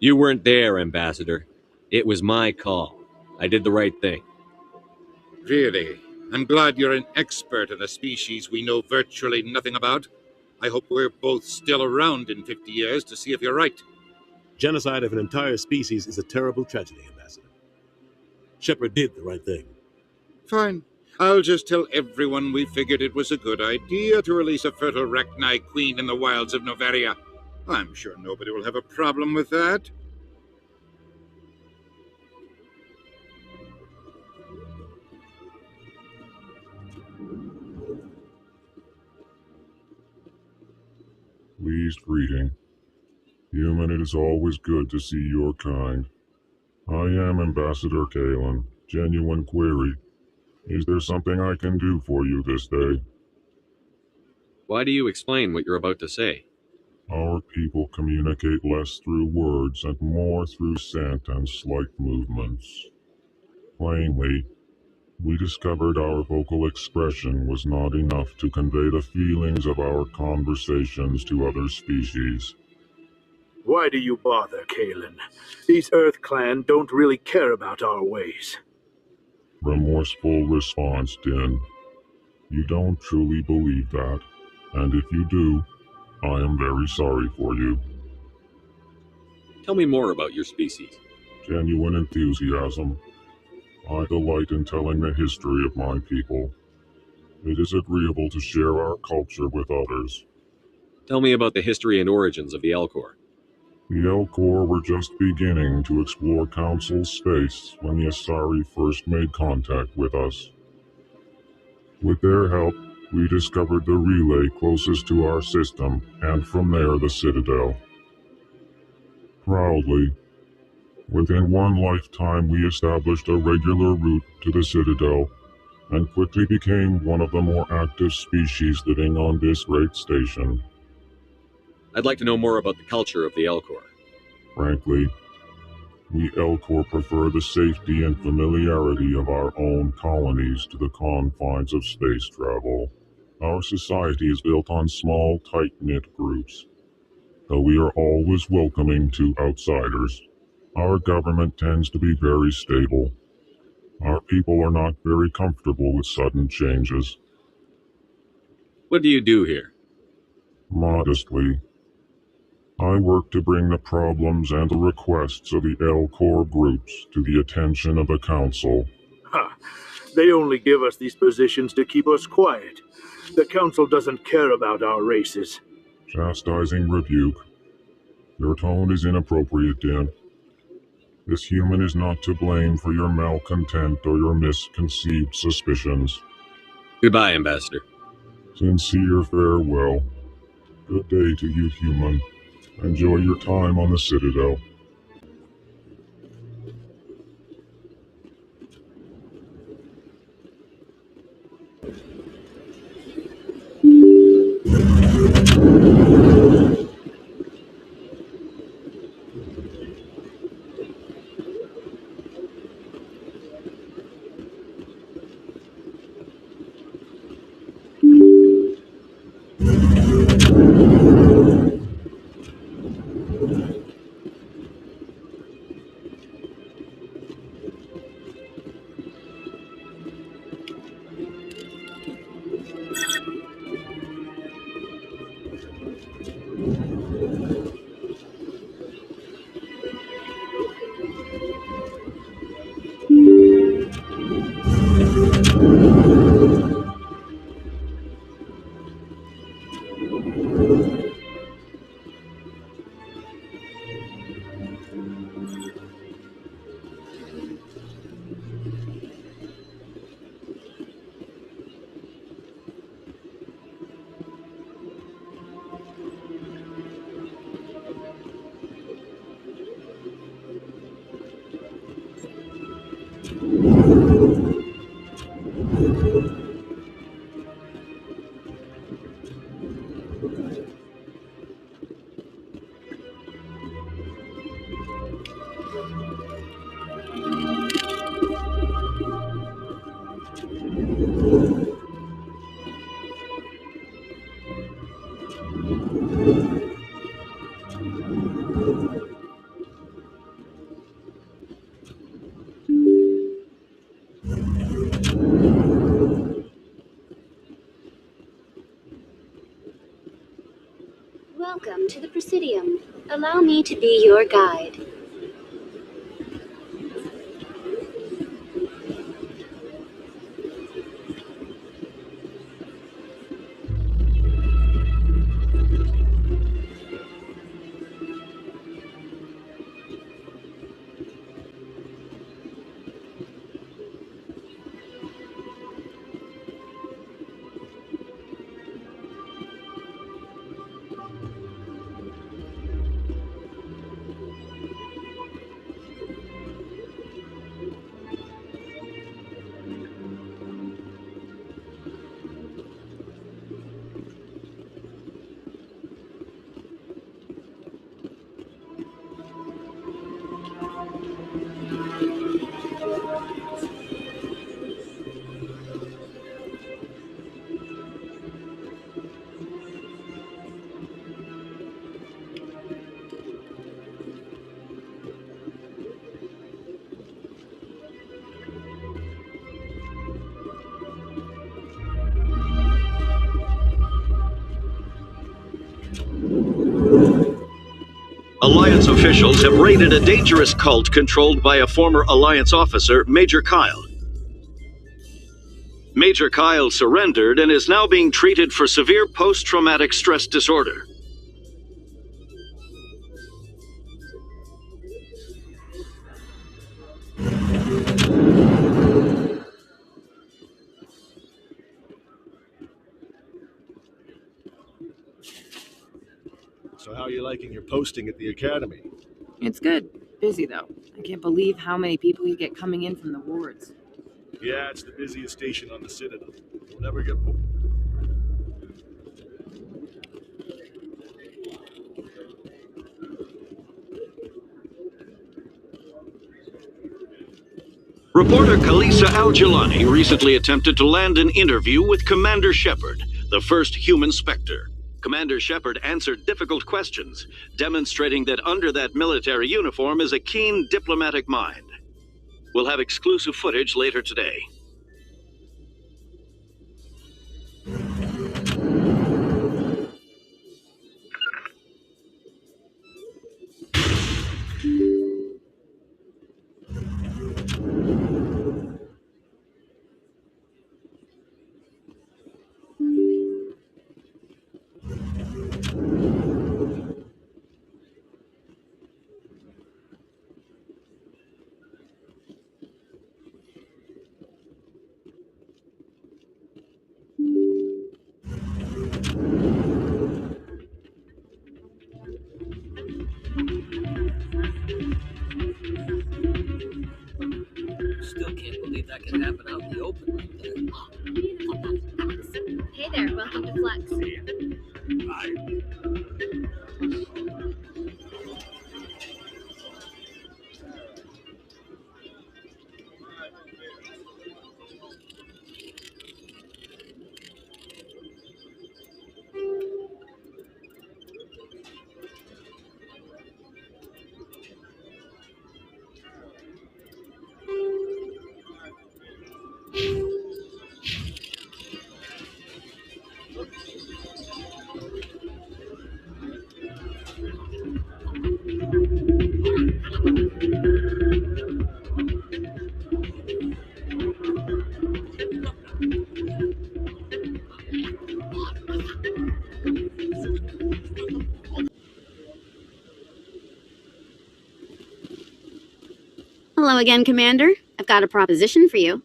You weren't there, Ambassador. It was my call. I did the right thing. Really? I'm glad you're an expert in a species we know virtually nothing about. I hope we're both still around in 50 years to see if you're right. Genocide of an entire species is a terrible tragedy, Ambassador. Shepard did the right thing. Fine. I'll just tell everyone we figured it was a good idea to release a fertile Rachni queen in the wilds of Noveria. I'm sure nobody will have a problem with that. Pleased greeting. Human, it is always good to see your kind. I am Ambassador Kalen. Genuine query. Is there something I can do for you this day? Why do you explain what you're about to say? Our people communicate less through words and more through scent and slight movements. Plainly, we discovered our vocal expression was not enough to convey the feelings of our conversations to other species. Why do you bother, Kalen? These EarthClan don't really care about our ways. Remorseful response, Din. You don't truly believe that, and if you do, I am very sorry for you. Tell me more about your species. Genuine enthusiasm. I delight in telling the history of my people. It is agreeable to share our culture with others. Tell me about the history and origins of the Elcor. The Elcor were just beginning to explore Council space when the Asari first made contact with us. With their help, we discovered the relay closest to our system, and from there the Citadel. Proudly, Within one lifetime, we established a regular route to the Citadel, and quickly became one of the more active species living on this great station. I'd like to know more about the culture of the Elcor. Frankly, we Elcor prefer the safety and familiarity of our own colonies to the confines of space travel. Our society is built on small, tight-knit groups. Though we are always welcoming to outsiders, our government tends to be very stable. Our people are not very comfortable with sudden changes. What do you do here? Modestly, I work to bring the problems and the requests of the Elcor groups to the attention of the Council. Ha! They only give us these positions to keep us quiet. The Council doesn't care about our races. Chastising rebuke. Your tone is inappropriate, Dan. This human is not to blame for your malcontent or your misconceived suspicions. Goodbye, Ambassador. Sincere farewell. Good day to you, human. Enjoy your time on the Citadel. Welcome to the Presidium. Allow me to be your guide. Alliance officials have raided a dangerous cult controlled by a former Alliance officer, Major Kyle. Major Kyle surrendered and is now being treated for severe post-traumatic stress disorder. So how are you liking your posting at the Academy? It's good. Busy, though. I can't believe how many people you get coming in from the wards. Yeah, it's the busiest station on the Citadel. We'll never get bored. Reporter Kalisa Al-Jilani recently attempted to land an interview with Commander Shepard, the first human Spectre. Commander Shepard answered difficult questions, demonstrating that under that military uniform is a keen diplomatic mind. We'll have exclusive footage later today. Still can't believe that can happen out in the open like that. Hey there, welcome to Flux. Hello again, Commander. I've got a proposition for you.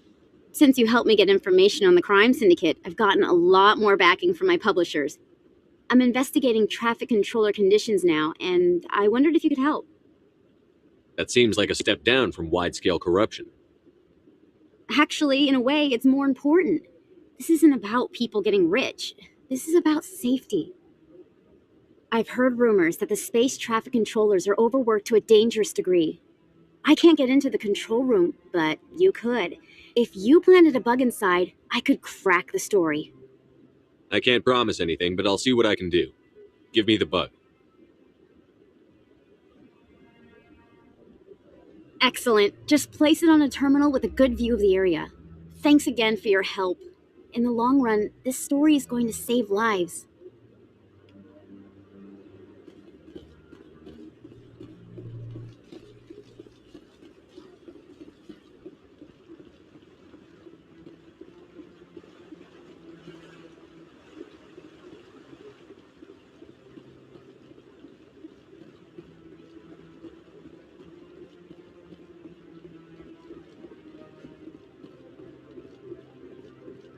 Since you helped me get information on the crime syndicate, I've gotten a lot more backing from my publishers. I'm investigating traffic controller conditions now, and I wondered if you could help. That seems like a step down from wide-scale corruption. Actually, in a way, it's more important. This isn't about people getting rich. This is about safety. I've heard rumors that the space traffic controllers are overworked to a dangerous degree. I can't get into the control room, but you could. If you planted a bug inside, I could crack the story. I can't promise anything, but I'll see what I can do. Give me the bug. Excellent. Just place it on a terminal with a good view of the area. Thanks again for your help. In the long run, this story is going to save lives.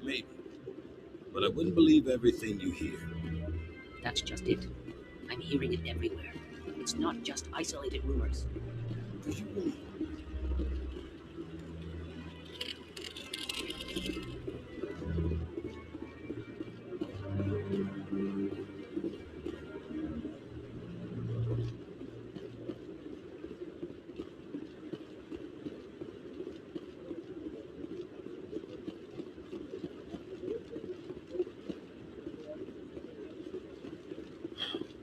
Maybe. But I wouldn't believe everything you hear. That's just it. I'm hearing it everywhere. It's not just isolated rumors. Presumably.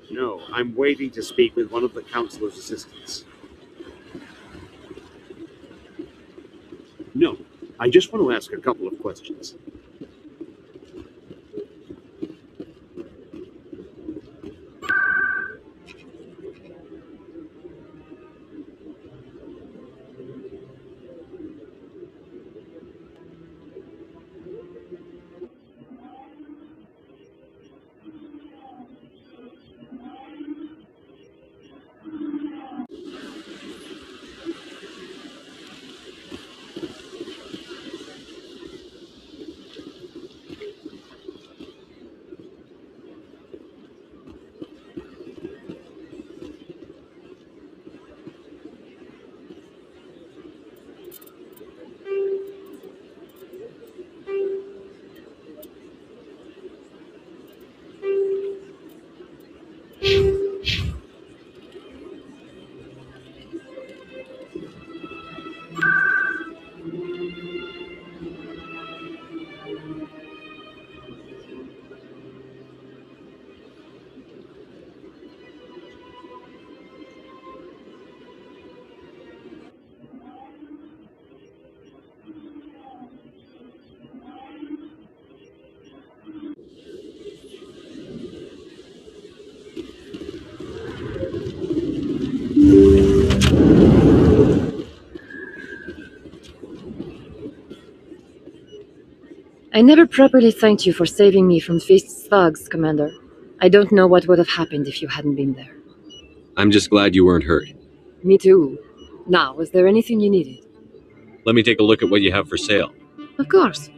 No, I'm waiting to speak with one of the Councilor's assistants. No, I just want to ask a couple of questions. I never properly thanked you for saving me from Feast's thugs, Commander. I don't know what would have happened if you hadn't been there. I'm just glad you weren't hurt. Me too. Now, was there anything you needed? Let me take a look at what you have for sale. Of course.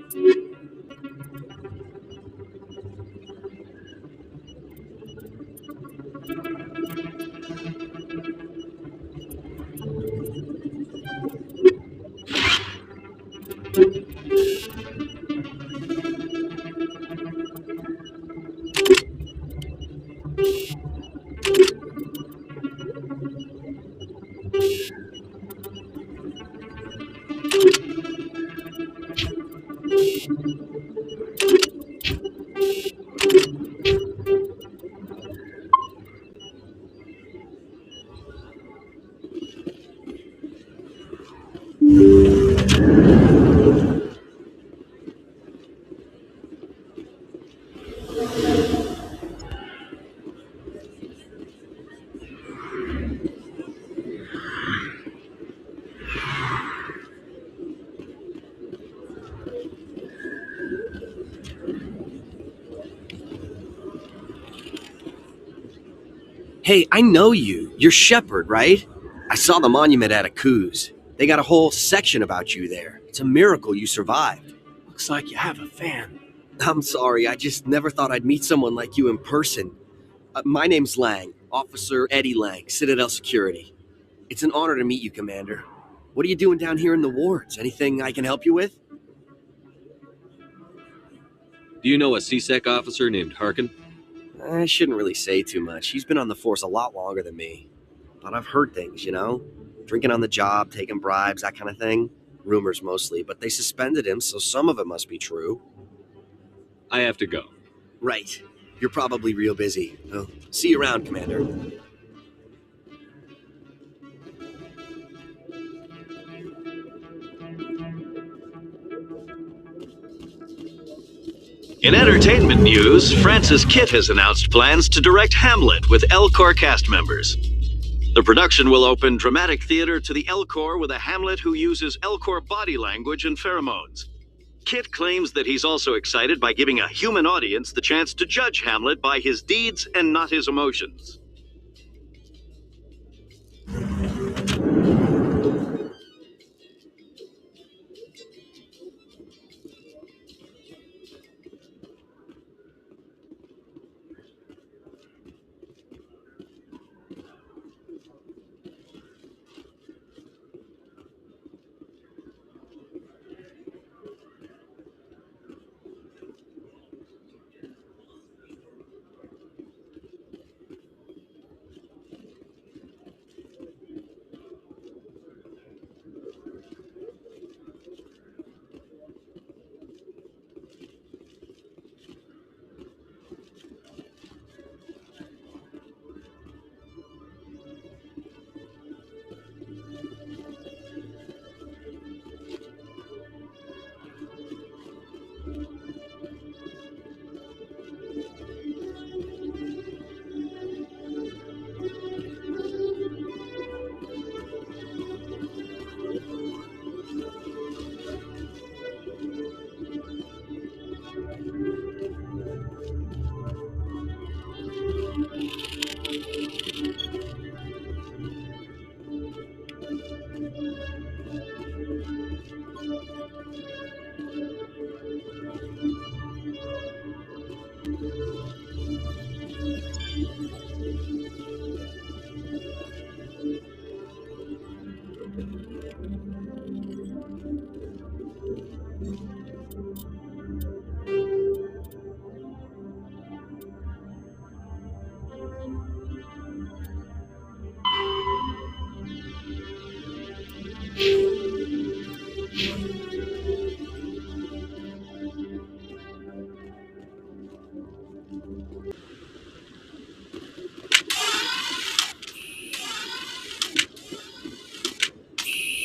Hey, I know you. You're Shepard, right? I saw the monument at Akuz. They got a whole section about you there. It's a miracle you survived. Looks like you have a fan. I'm sorry, I just never thought I'd meet someone like you in person. My name's Lang, Officer Eddie Lang, Citadel Security. It's an honor to meet you, Commander. What are you doing down here in the wards? Anything I can help you with? Do you know a CSEC officer named Harkin? I shouldn't really say too much. He's been on the force a lot longer than me. But I've heard things, you know? Drinking on the job, taking bribes, that kind of thing. Rumors mostly, but they suspended him, so some of it must be true. I have to go. Right. You're probably real busy. Well, see you around, Commander. In entertainment news, Francis Kitt has announced plans to direct Hamlet with Elcor cast members. The production will open dramatic theater to the Elcor with a Hamlet who uses Elcor body language and pheromones. Kitt claims that he's also excited by giving a human audience the chance to judge Hamlet by his deeds and not his emotions.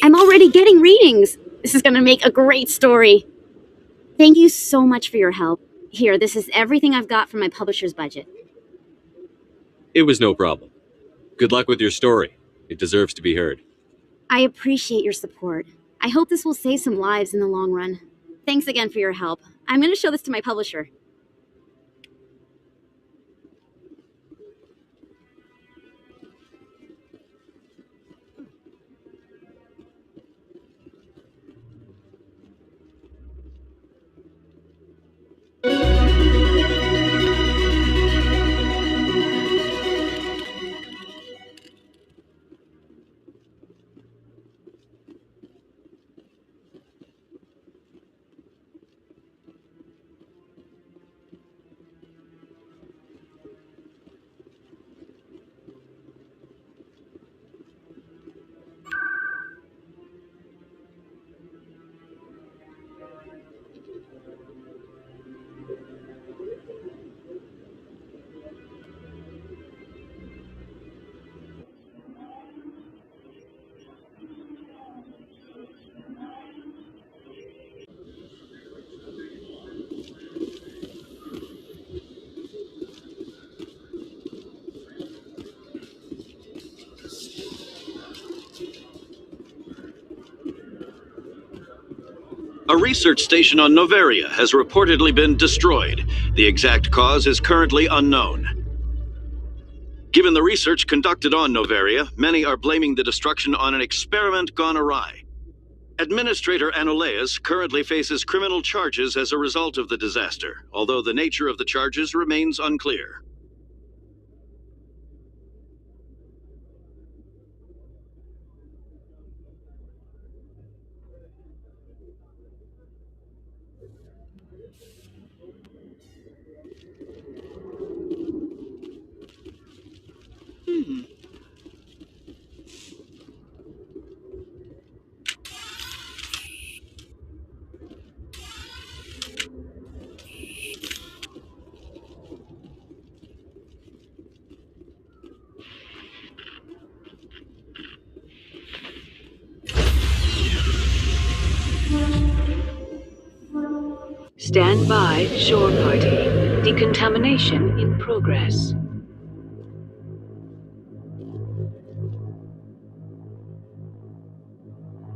I'm already getting readings. This is going to make a great story. Thank you so much for your help. Here, this is everything I've got from my publisher's budget. It was no problem. Good luck with your story. It deserves to be heard. I appreciate your support. I hope this will save some lives in the long run. Thanks again for your help. I'm going to show this to my publisher. A research station on Noveria has reportedly been destroyed. The exact cause is currently unknown. Given the research conducted on Noveria, many are blaming the destruction on an experiment gone awry. Administrator Anoleus currently faces criminal charges as a result of the disaster, although the nature of the charges remains unclear. Stand by, shore party. Decontamination in progress.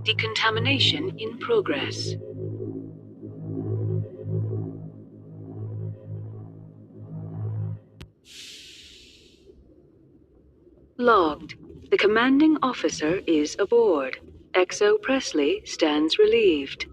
Decontamination in progress. Logged. The commanding officer is aboard. XO Presley stands relieved.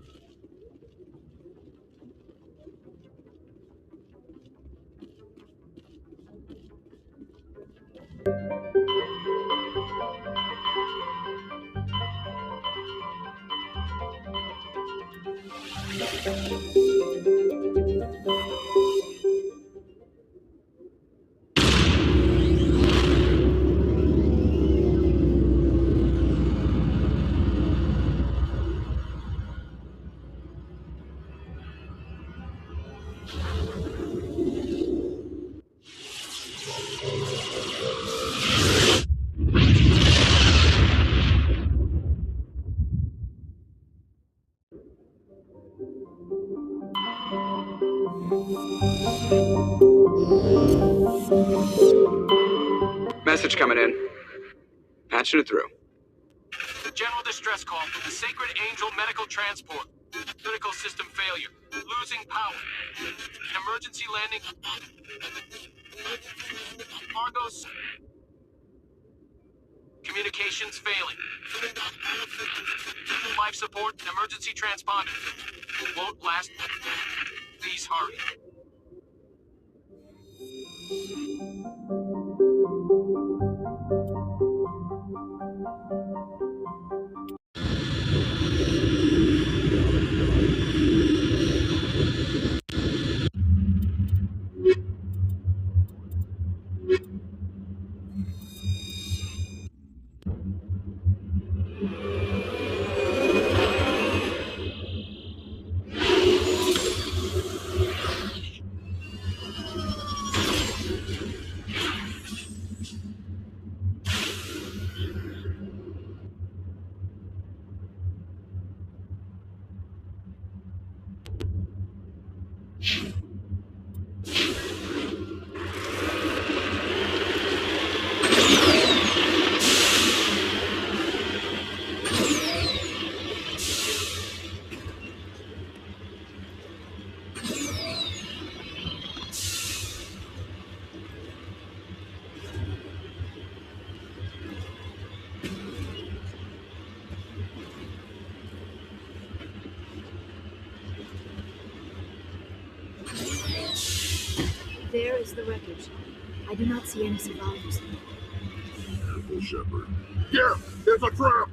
Message coming in. Patching it through. General distress call from the Sacred Angel Medical Transport. Critical system failure. Losing power. An emergency landing. Argos. Communications failing. Life support and emergency transponder. Won't last. Please hurry. There is the wreckage. I do not see any survivors. Careful, Shepard. Yeah, there's a trap!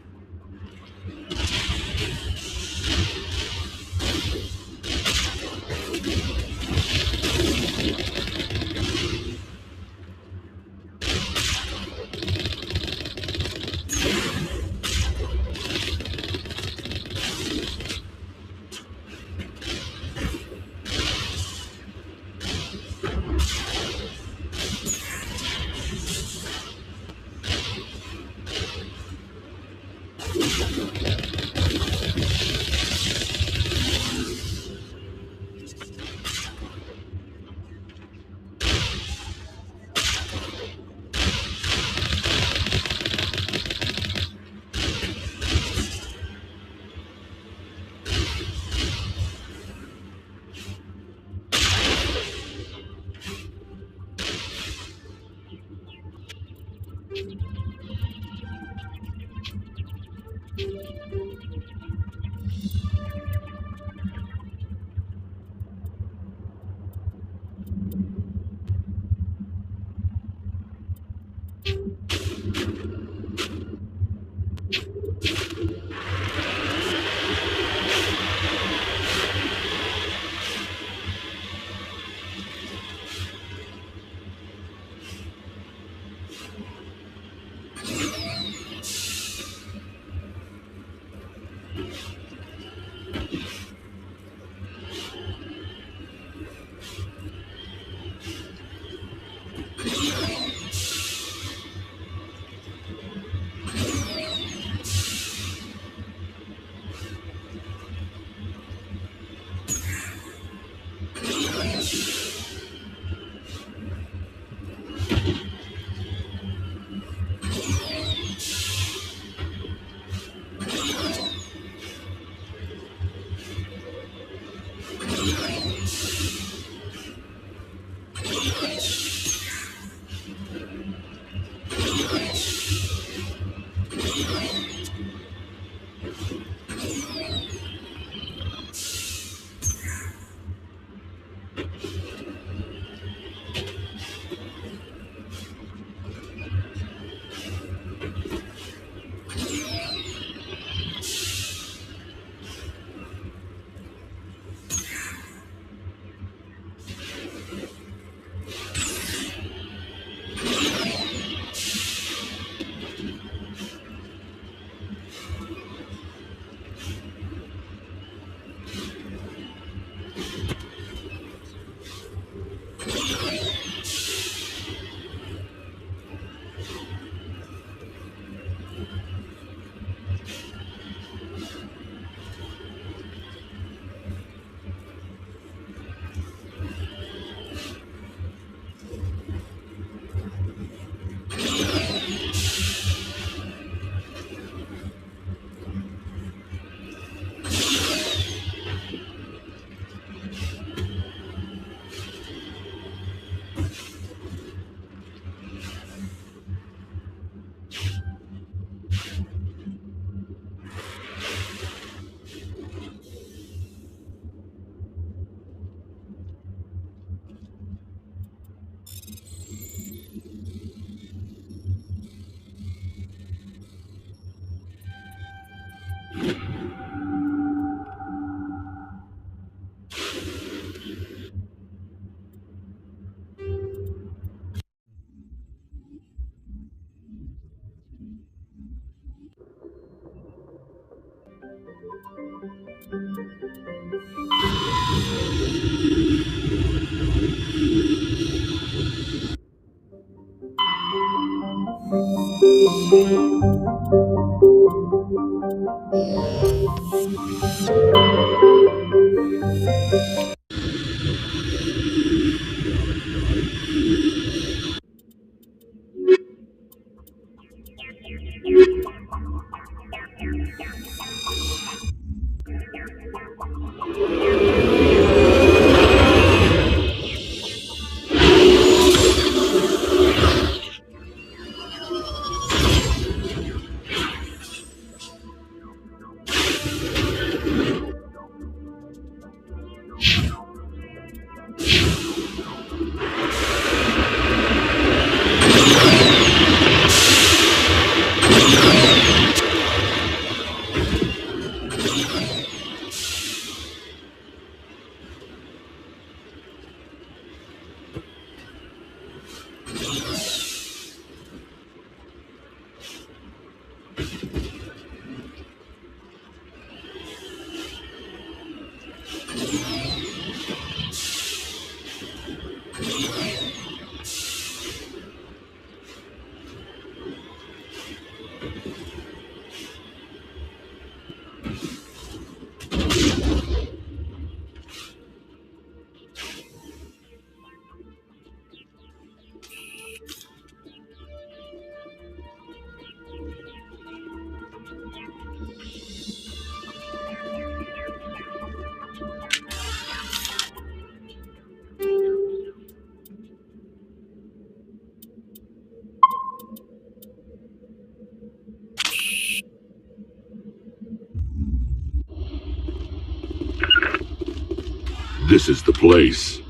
This is the place.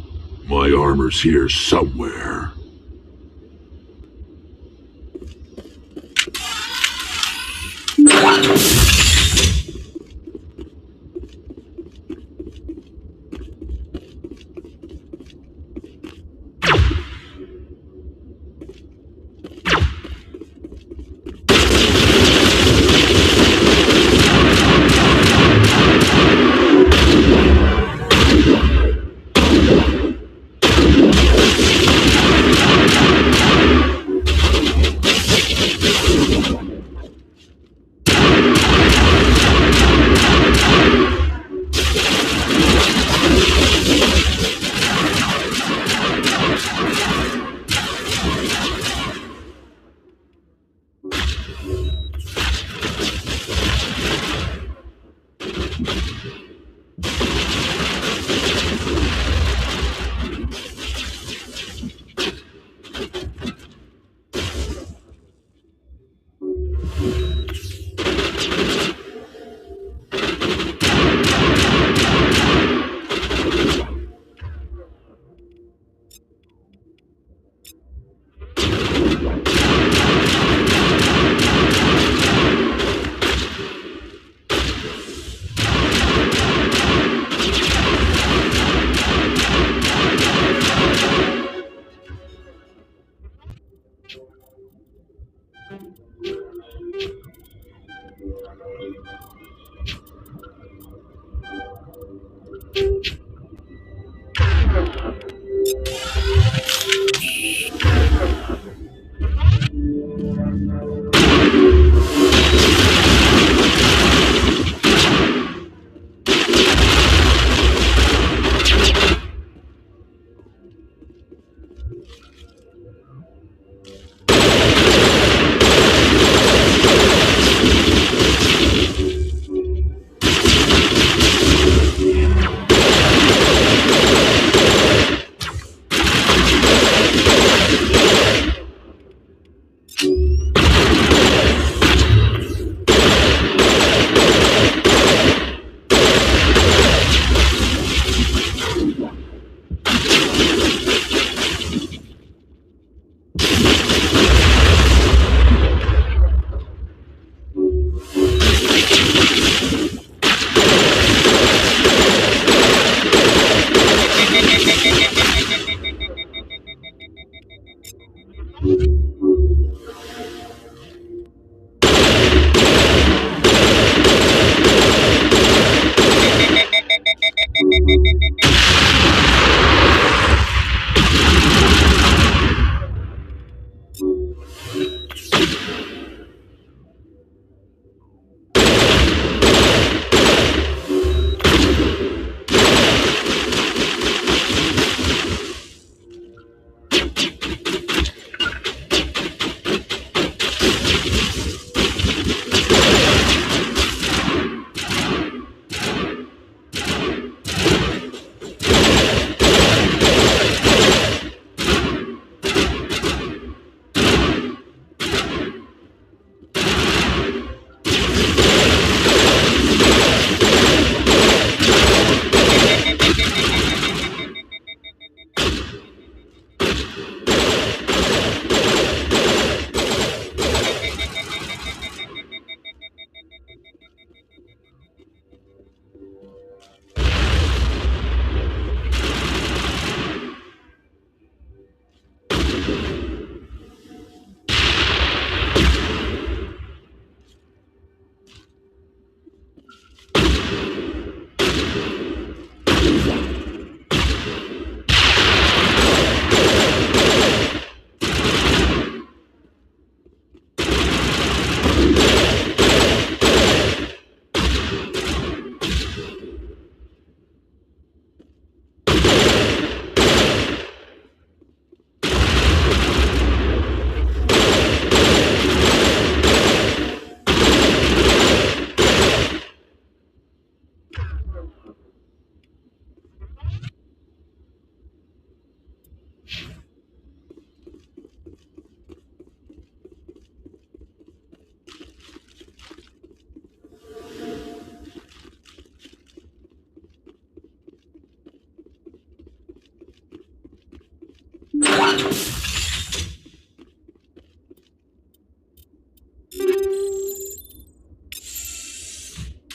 My armor's here somewhere.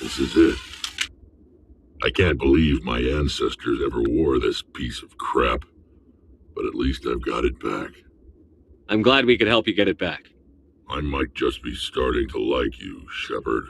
This is it. I can't believe my ancestors ever wore this piece of crap, but at least I've got it back. I'm glad we could help you get it back. I might just be starting to like you, Shepard.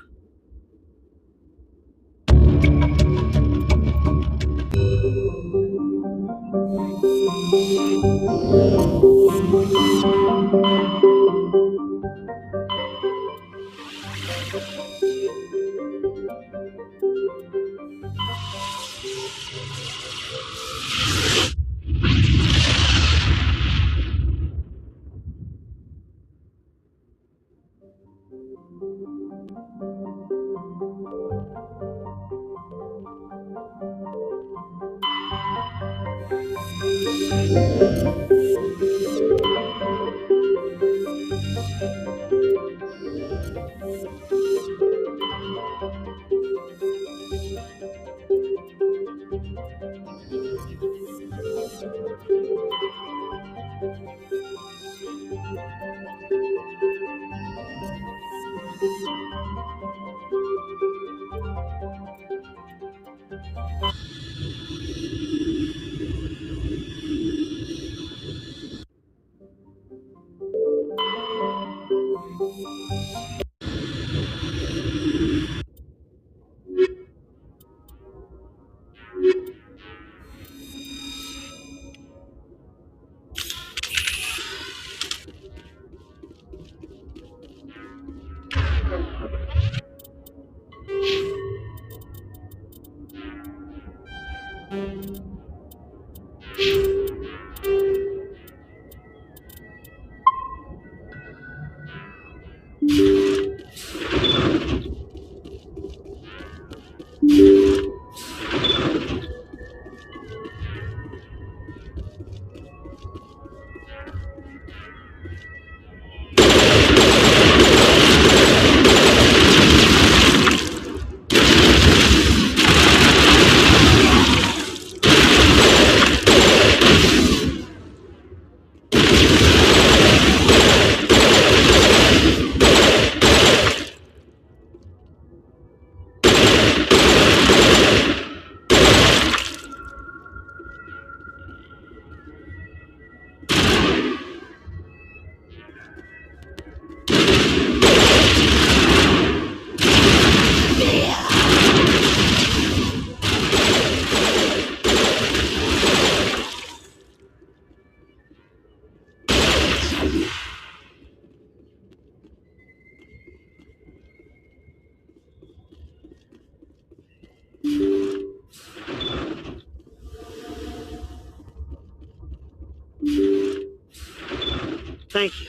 Thank you.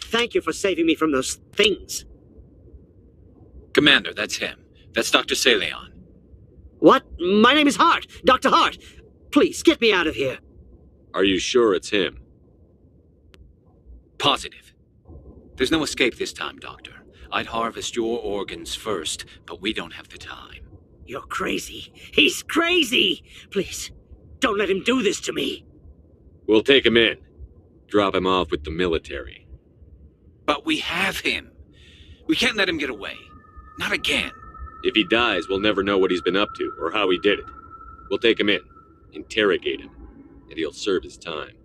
Thank you for saving me from those things. Commander, that's him. That's Dr. Saleon. What? My name is Hart. Dr. Hart. Please, get me out of here. Are you sure it's him? Positive. There's no escape this time, Doctor. I'd harvest your organs first, but we don't have the time. You're crazy. He's crazy. Please, don't let him do this to me. We'll take him in. Drop him off with the military. But we have him. We can't let him get away. Not again. If he dies, we'll never know what he's been up to or how he did it. We'll take him in, interrogate him, and he'll serve his time.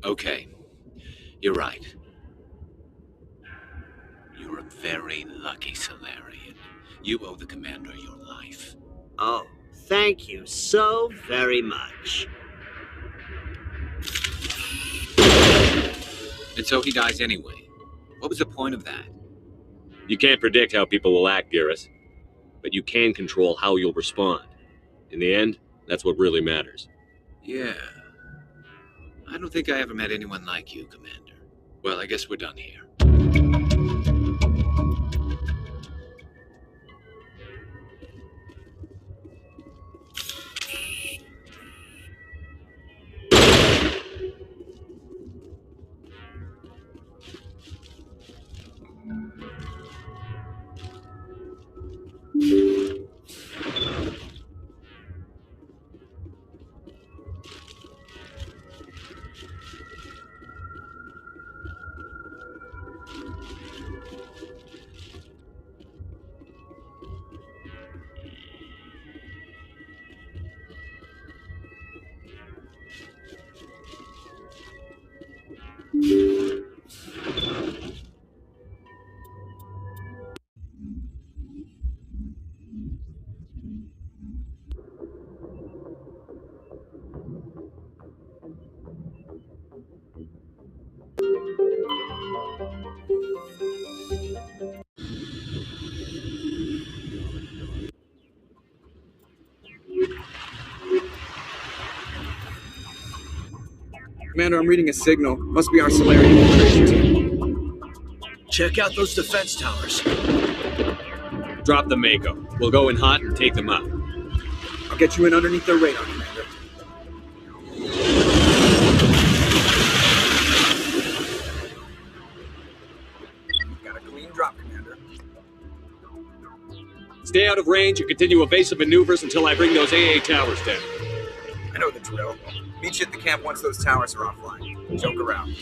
Okay. You're right. You're a very lucky Salarian. You owe the Commander your life. Oh, thank you so very much. And so he dies anyway. What was the point of that? You can't predict how people will act, Garrus. But you can control how you'll respond. In the end, that's what really matters. Yeah. I don't think I ever met anyone like you, Commander. Well, I guess we're done here. Commander, I'm reading a signal. Must be our Solarian infiltration team. Check out those defense towers. Drop the Mako. We'll go in hot and take them out. I'll get you in underneath their radar, Commander. Got a clean drop, Commander. Stay out of range and continue evasive maneuvers until I bring those AA towers down. I know the drill. Meet you at the camp once those towers are offline. Joke around.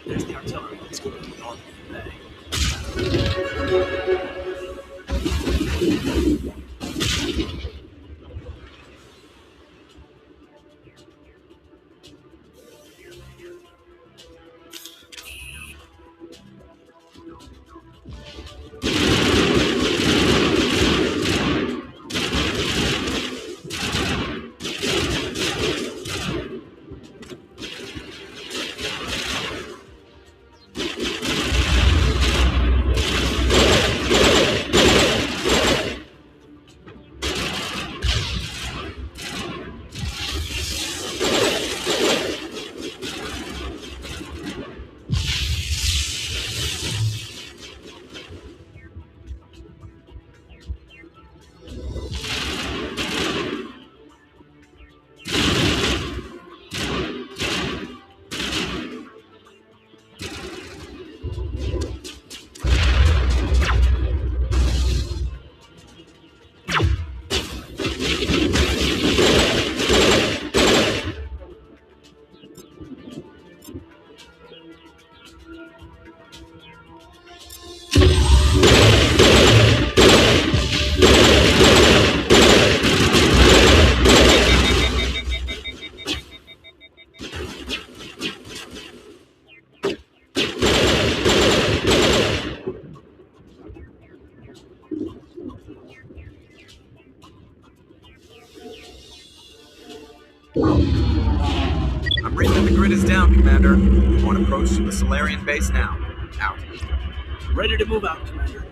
There's the artillery. Let's go to the north bay. I'm reading that the grid is down, Commander. On approach to the Solarian base now. Out. Ready to move out, Commander.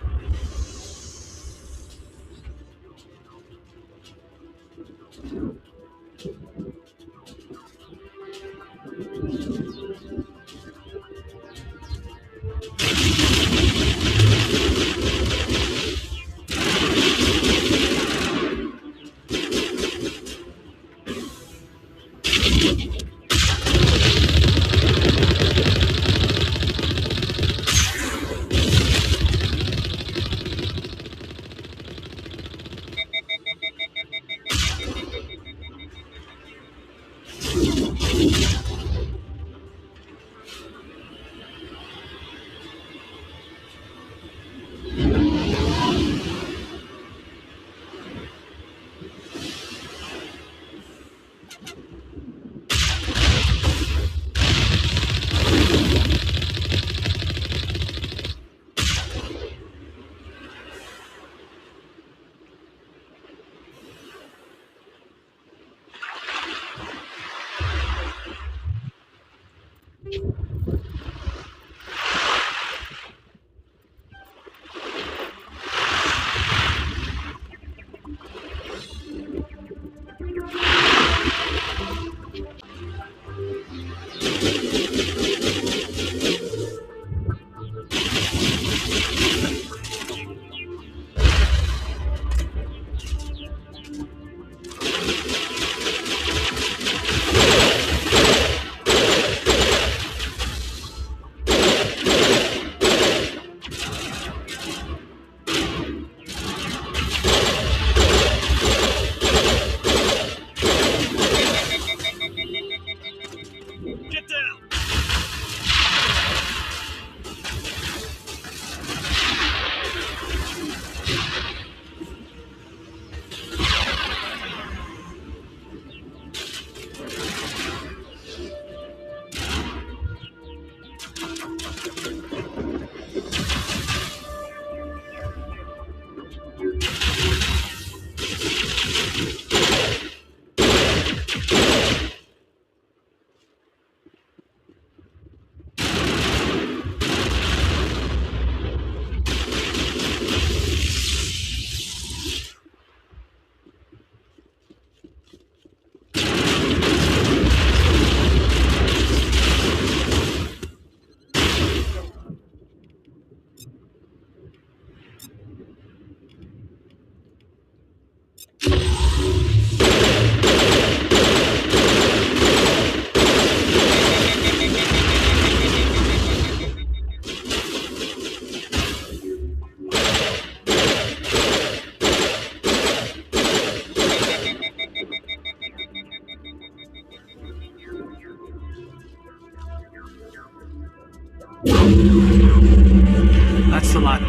That's the lot.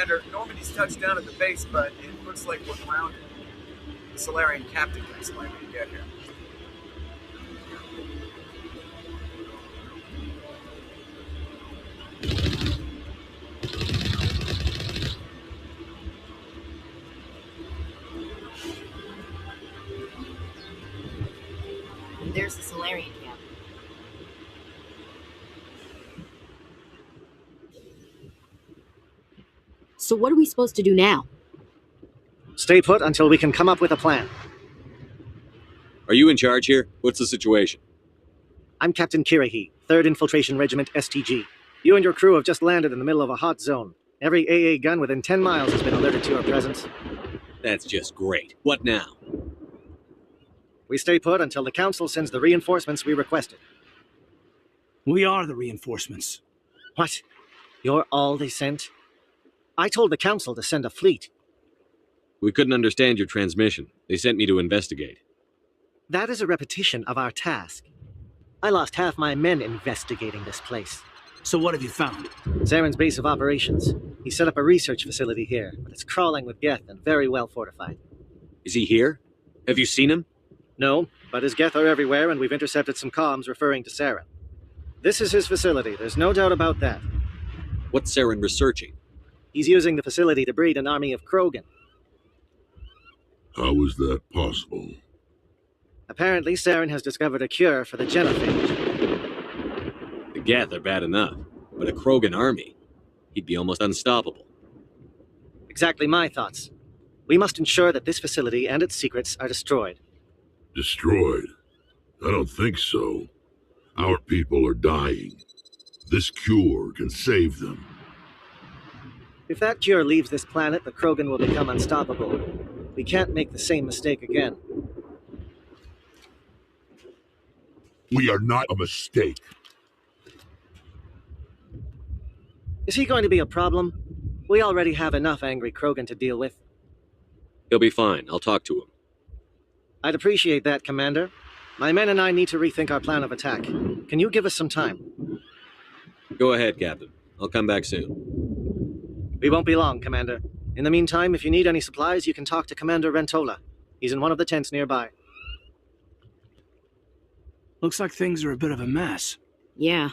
Commander, Normandy's touched down at the base, but it looks like we're grounded. The Solarian captain can explain when you get here. There's the Solarian camp. So what are we supposed to do now? Stay put until we can come up with a plan. Are you in charge here? What's the situation? I'm Captain Kirahi, 3rd Infiltration Regiment STG. You and your crew have just landed in the middle of a hot zone. Every AA gun within 10 miles has been alerted to your presence. That's just great. What now? We stay put until the Council sends the reinforcements we requested. We are the reinforcements. What? You're all they sent? I told the Council to send a fleet. We couldn't understand your transmission. They sent me to investigate. That is a repetition of our task. I lost half my men investigating this place. So what have you found? Zaren's base of operations. He set up a research facility here, but it's crawling with Geth and very well fortified. Is he here? Have you seen him? No, but his Geth are everywhere, and we've intercepted some comms referring to Zaren. This is his facility, there's no doubt about that. What's Zaren researching? He's using the facility to breed an army of Krogan. How is that possible? Apparently, Zaren has discovered a cure for the genophage. The Geth are bad enough, but a Krogan army? He'd be almost unstoppable. Exactly my thoughts. We must ensure that this facility and its secrets are destroyed. Destroyed? I don't think so. Our people are dying. This cure can save them. If that cure leaves this planet, the Krogan will become unstoppable. We can't make the same mistake again. We are not a mistake. Is he going to be a problem? We already have enough angry Krogan to deal with. He'll be fine. I'll talk to him. I'd appreciate that, Commander. My men and I need to rethink our plan of attack. Can you give us some time? Go ahead, Captain. I'll come back soon. We won't be long, Commander. In the meantime, if you need any supplies, you can talk to Commander Rentola. He's in one of the tents nearby. Looks like things are a bit of a mess. Yeah.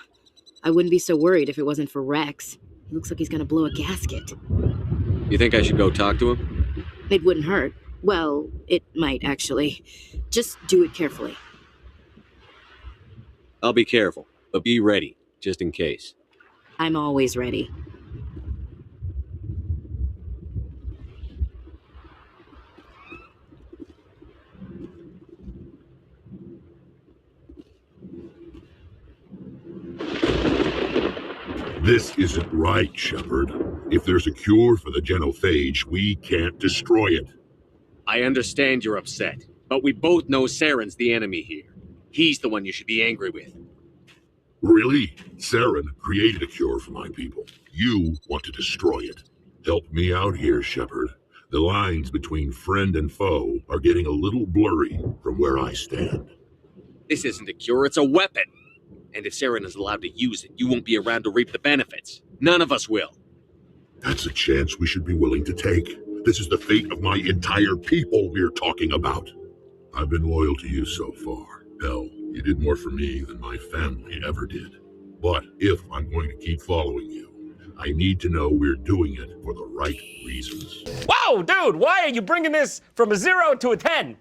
I wouldn't be so worried if it wasn't for Rex. He looks like he's gonna blow a gasket. You think I should go talk to him? It wouldn't hurt. Well, it might, actually. Just do it carefully. I'll be careful, but be ready, just in case. I'm always ready. This isn't right, Shepard. If there's a cure for the genophage, we can't destroy it. I understand you're upset, but we both know Zaren's the enemy here. He's the one you should be angry with. Really? Zaren created a cure for my people. You want to destroy it. Help me out here, Shepard. The lines between friend and foe are getting a little blurry from where I stand. This isn't a cure, it's a weapon. And if Zaren is allowed to use it, you won't be around to reap the benefits. None of us will. That's a chance we should be willing to take. This is the fate of my entire people we're talking about. I've been loyal to you so far. Hell, you did more for me than my family ever did. But if I'm going to keep following you, I need to know we're doing it for the right reasons. Whoa, dude, why are you bringing this from a 0 to a 10?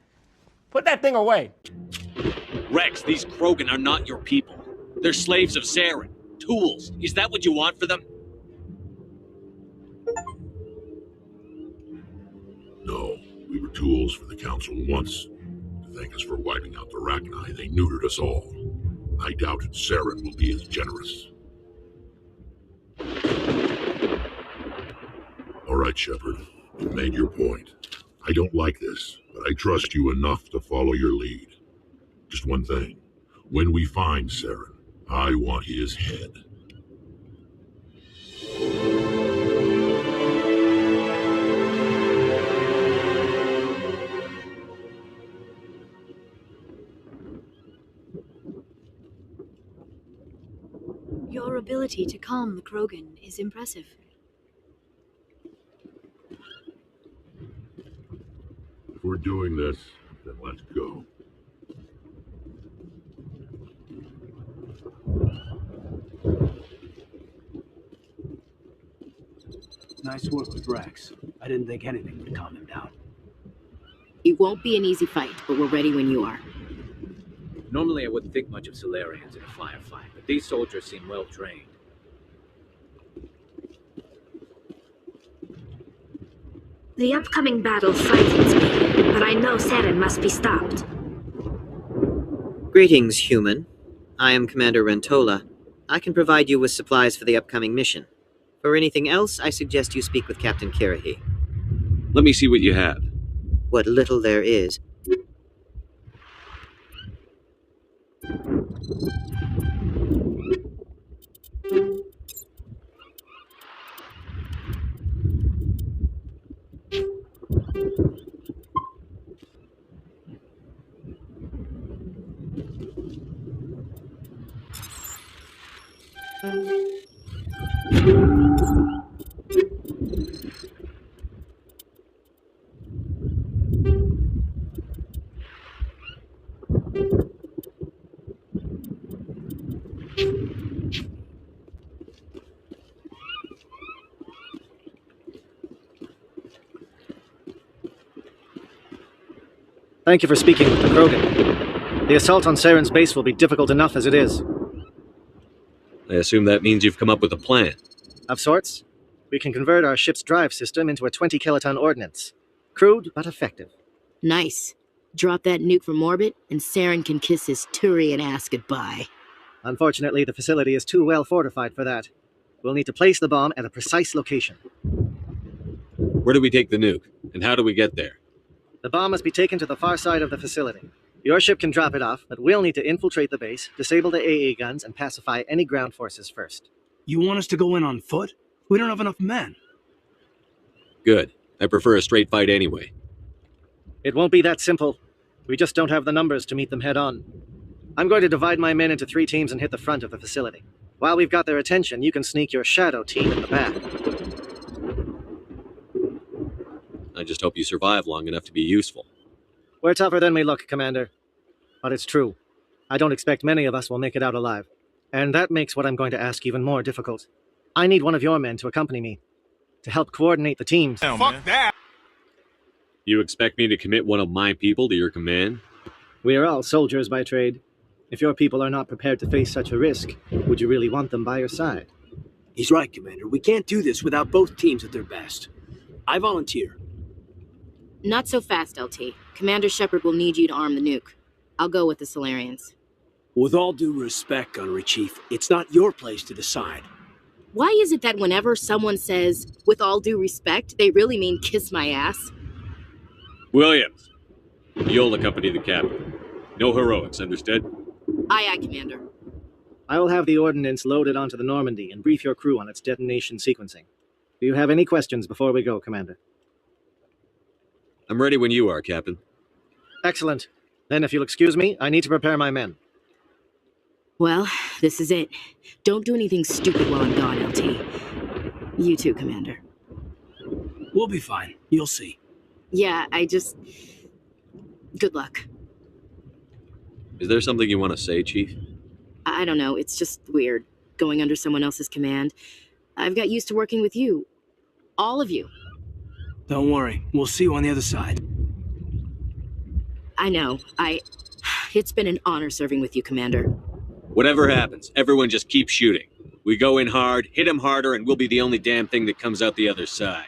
Put that thing away. Rex, these Krogan are not your people. They're slaves of Zaren. Tools. Is that what you want for them? No, we were tools for the Council once. To thank us for wiping out the Rachni, they neutered us all. I doubt Zaren will be as generous. right, Shepard. You made your point. I don't like this, but I trust you enough to follow your lead. Just one thing. When we find Saren, I want his head. Your ability to calm the Krogan is impressive. If we're doing this, then let's go. Nice work with Rex. I didn't think anything would calm him down. It won't be an easy fight, but we're ready when you are. Normally I wouldn't think much of Solarians in a firefight, but these soldiers seem well trained. The upcoming battle frightens me, but I know Saren must be stopped. Greetings, human. I am Commander Rentola. I can provide you with supplies for the upcoming mission. For anything else, I suggest you speak with Captain Kirrahe. Let me see what you have. What little there is. Thank you for speaking with the Krogan. The assault on Saren's base will be difficult enough as it is. I assume that means you've come up with a plan. Of sorts. We can convert our ship's drive system into a 20-kiloton ordnance. Crude, but effective. Nice. Drop that nuke from orbit, and Saren can kiss his Turian ass goodbye. Unfortunately, the facility is too well fortified for that. We'll need to place the bomb at a precise location. Where do we take the nuke, and how do we get there? The bomb must be taken to the far side of the facility. Your ship can drop it off, but we'll need to infiltrate the base, disable the AA guns, and pacify any ground forces first. You want us to go in on foot? We don't have enough men. Good. I prefer a straight fight anyway. It won't be that simple. We just don't have the numbers to meet them head on. I'm going to divide my men into 3 teams and hit the front of the facility. While we've got their attention, you can sneak your shadow team in the back. I just hope you survive long enough to be useful. We're tougher than we look, Commander. But it's true. I don't expect many of us will make it out alive. And that makes what I'm going to ask even more difficult. I need one of your men to accompany me, to help coordinate the teams. Fuck that! You expect me to commit one of my people to your command? We are all soldiers by trade. If your people are not prepared to face such a risk, would you really want them by your side? He's right, Commander. We can't do this without both teams at their best. I volunteer. Not so fast, LT. Commander Shepard will need you to arm the nuke. I'll go with the Solarians. With all due respect, Gunnery Chief, it's not your place to decide. Why is it that whenever someone says, with all due respect, they really mean kiss my ass? Williams, you'll accompany the captain. No heroics, understood? Aye, aye, Commander. I will have the ordnance loaded onto the Normandy and brief your crew on its detonation sequencing. Do you have any questions before we go, Commander? I'm ready when you are, Captain. Excellent. Then if you'll excuse me, I need to prepare my men. Well, this is it. Don't do anything stupid while I'm gone, LT. You too, Commander. We'll be fine. You'll see. Yeah, good luck. Is there something you want to say, Chief? I don't know, it's just weird, going under someone else's command. I've got used to working with you. All of you. Don't worry. We'll see you on the other side. I know. It's been an honor serving with you, Commander. Whatever happens, everyone just keep shooting. We go in hard, hit them harder, and we'll be the only damn thing that comes out the other side.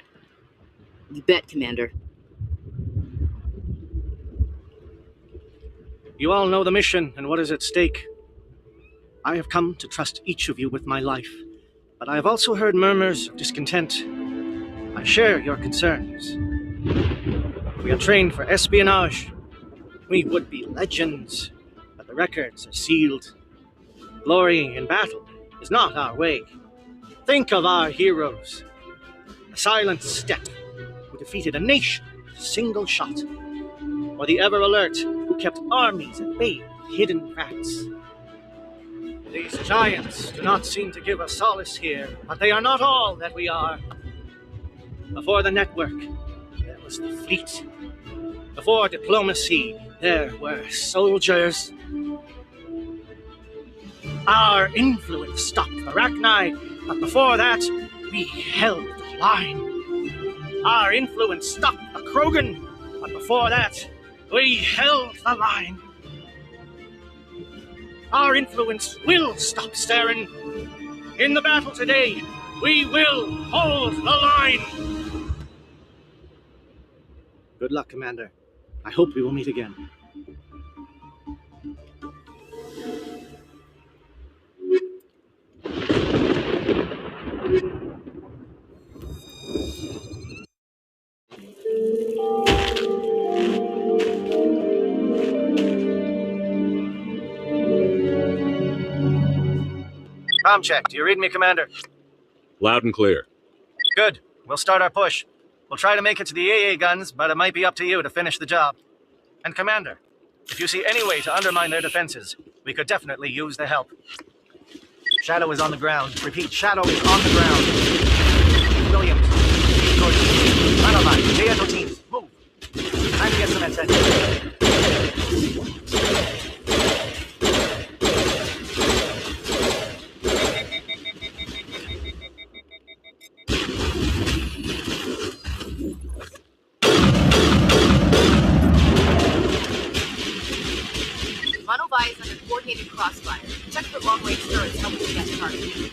You bet, Commander. You all know the mission and what is at stake. I have come to trust each of you with my life, but I have also heard murmurs of discontent. I share your concerns. We are trained for espionage. We would be legends, but the records are sealed. Glorying in battle is not our way. Think of our heroes. The silent step who defeated a nation with a single shot. Or the ever alert who kept armies at bay with hidden facts. These giants do not seem to give us solace here, but they are not all that we are. Before the network, there was the fleet. Before diplomacy, there were soldiers. Our influence stopped the Rachni, but before that, we held the line. Our influence stopped the Krogan, but before that, we held the line. Our influence will stop Saren. In the battle today, we will hold the line. Good luck, Commander. I hope we will meet again. Comm check. Do you read me, Commander? Loud and clear. Good. We'll start our push. We'll try to make it to the AA guns, but it might be up to you to finish the job. And Commander, if you see any way to undermine their defenses, we could definitely use the help. Shadow is on the ground. Repeat, Shadow is on the ground. Williams, Gordon, Manova, Deato teams, move. Time to get some attention. Manova is under coordinated crossfire. Check for long-range turrets helping to get target.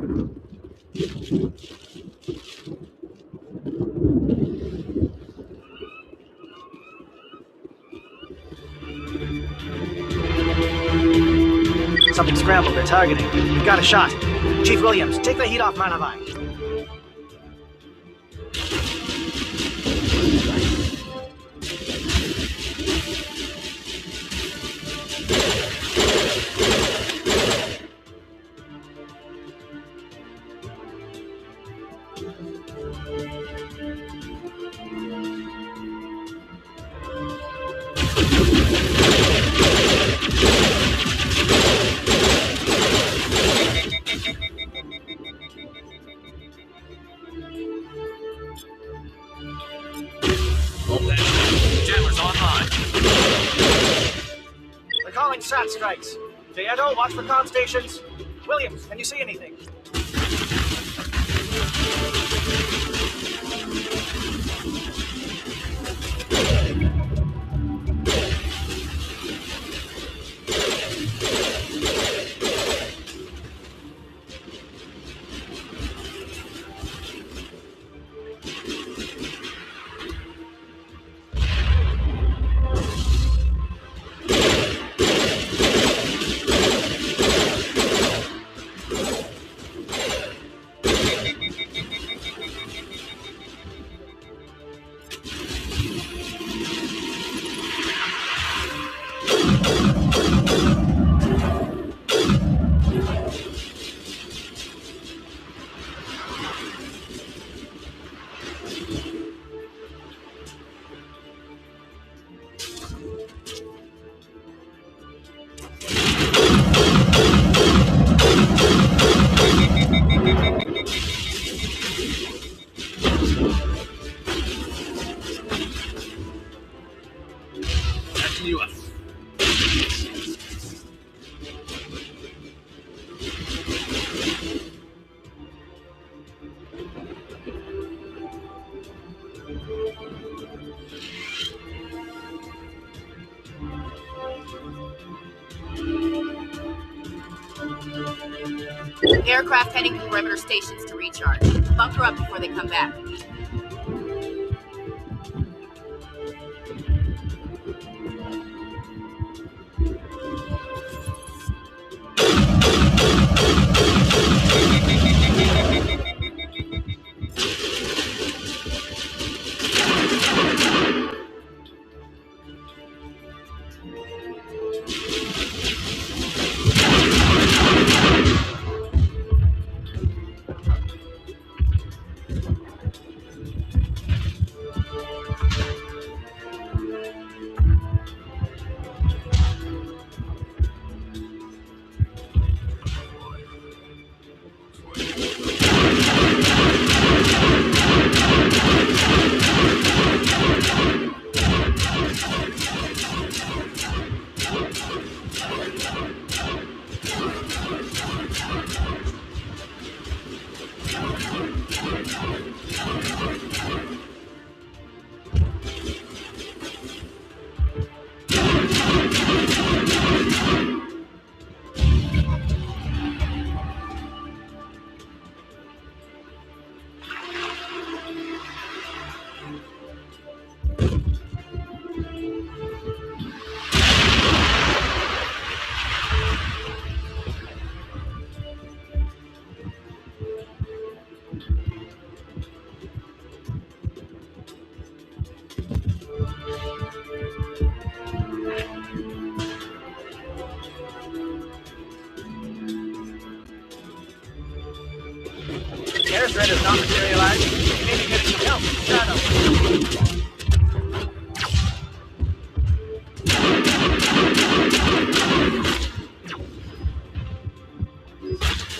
Something scrambled. They're targeting. We've got a shot. Chief Williams, take the heat off Manavai. Jammers online. They're calling SAT strikes. Dieto, watch for comm stations. Williams, can you see anything? Aircraft heading to perimeter stations to recharge. Bunker up before they come back. Air threat has not materialized. You may be getting some help from Shadow.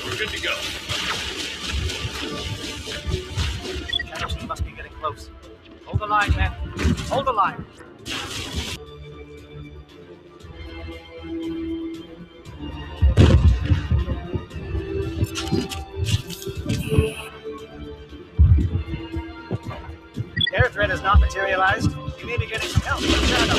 We're good to go. Shadow team must be getting close. Hold the line, men. Hold the line. Air threat has not materialized. You may be getting some help from Shadow.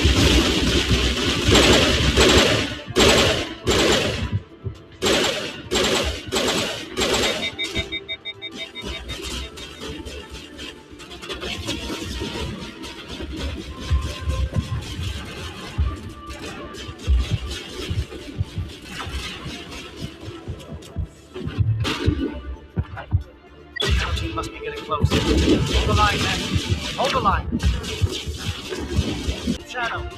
close. Hold the line, men. Hold the line. Shadow.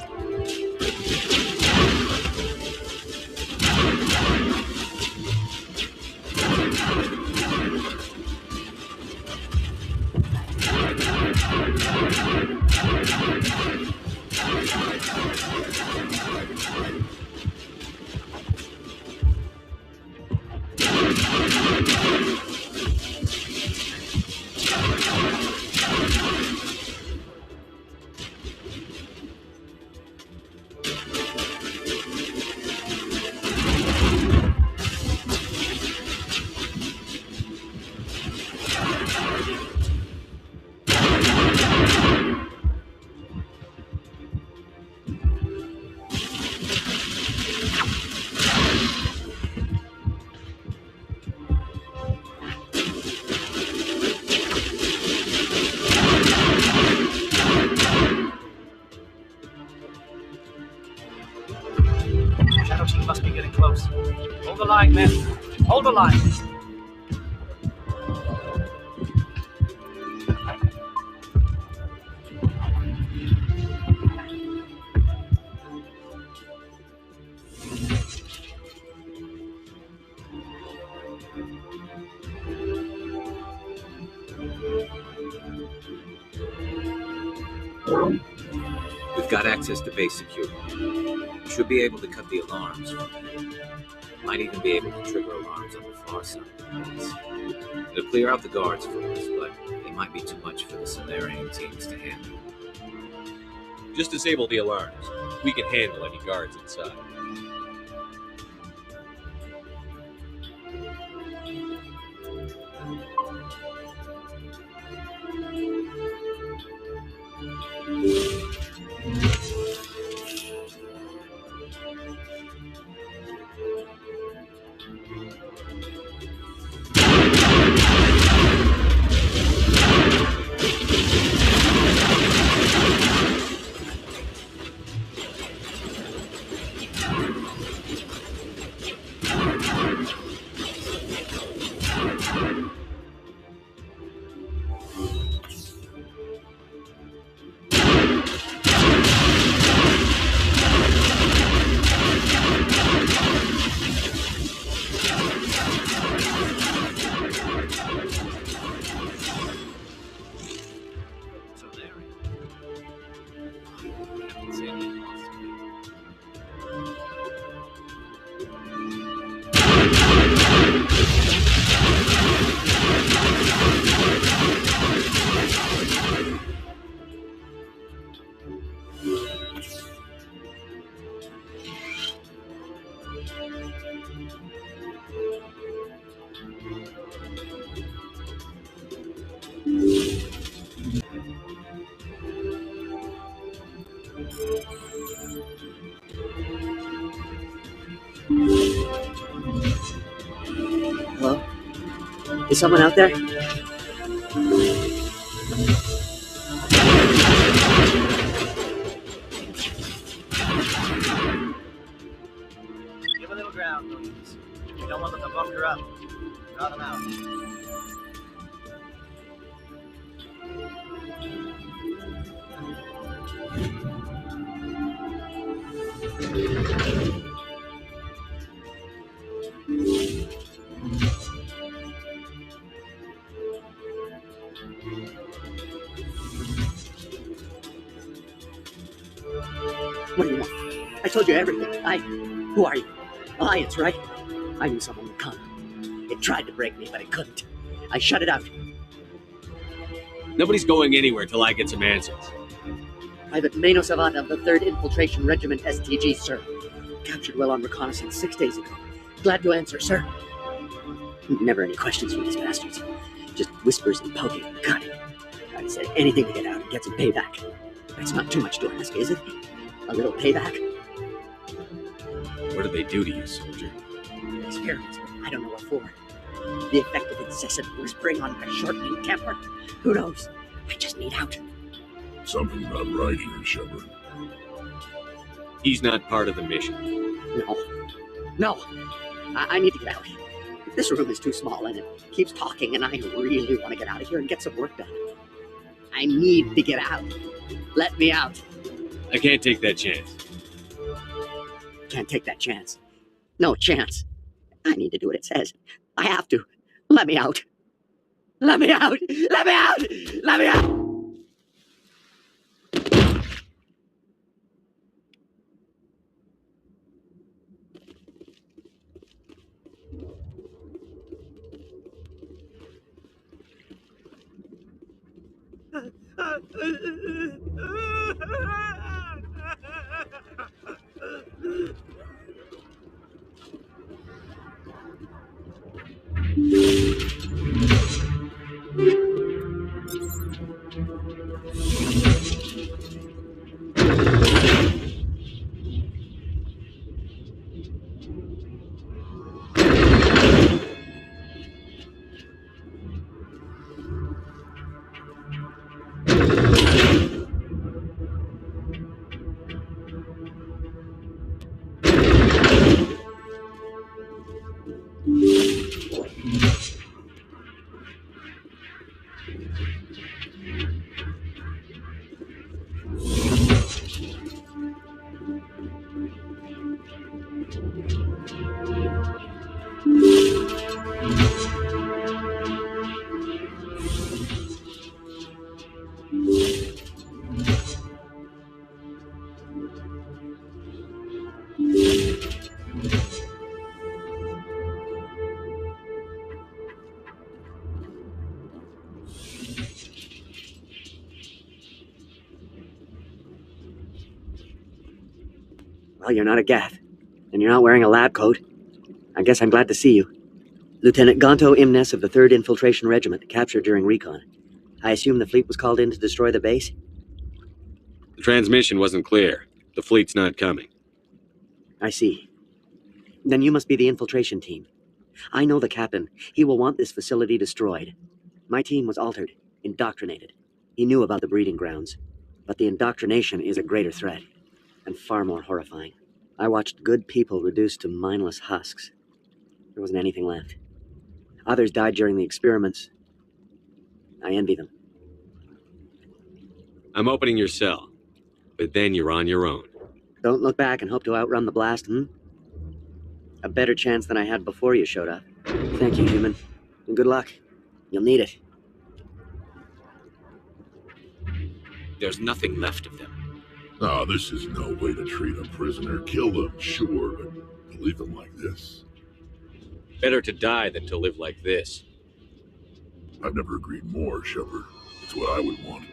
Shadow team must be getting close. Hold the line, men. Hold the line. We've got access to base security. We should be able to cut the alarms. Might even be able to trigger alarms on the far side of the base. It'll clear out the guards for us, but they might be too much for the Solarian teams to handle. Just disable the alarms. We can handle any guards inside. Hello? Is someone out there? Give a little ground, Williams. We don't want them to bunker up. Draw them out. What do you want? I told you everything. Who are you? Alliance, right? I knew someone would come. It tried to break me, but it couldn't. I shut it out. Nobody's going anywhere till I get some answers. Private Mano Savant of the 3rd Infiltration Regiment STG, sir. Captured well on reconnaissance 6 days ago. Glad to answer, sir. Never any questions from these bastards. Just whispers and poking. Got it. I'd say anything to get out and get some payback. That's not too much to ask, is it? A little payback? What did they do to you, soldier? Experiments, but I don't know what for. The effect of incessant whispering on my shortening temper? Who knows? I just need out. Something's not right here, Shepard. He's not part of the mission. No. I need to get out. This room is too small and it keeps talking, and I really want to get out of here and get some work done. I need to get out. Let me out. I can't take that chance. Can't take that chance. No chance. I need to do what it says. I have to. Let me out. Let me out. Let me out. Let me out. Well, you're not a Geth, and you're not wearing a lab coat. I guess I'm glad to see you. Lieutenant Gonto Imnes of the 3rd Infiltration Regiment, captured during recon. I assume the fleet was called in to destroy the base? The transmission wasn't clear. The fleet's not coming. I see. Then you must be the infiltration team. I know the captain. He will want this facility destroyed. My team was altered, indoctrinated. He knew about the breeding grounds. But the indoctrination is a greater threat, and far more horrifying. I watched good people reduced to mindless husks. There wasn't anything left. Others died during the experiments. I envy them. I'm opening your cell, but then you're on your own. Don't look back and hope to outrun the blast, A better chance than I had before you showed up. Thank you, human. And good luck. You'll need it. There's nothing left of them. Ah, this is no way to treat a prisoner. Kill them, sure, but to leave them like this. Better to die than to live like this. I've never agreed more, Shepard. It's what I would want.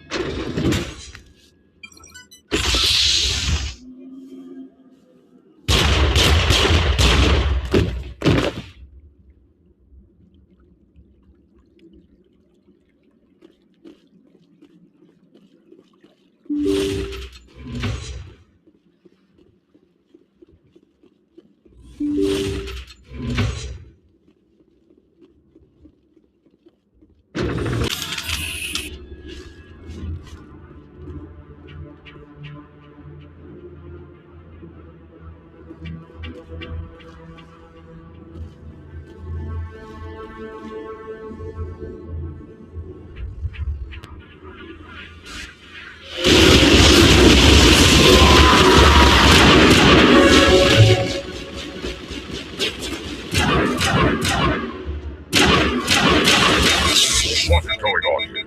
What is going on here?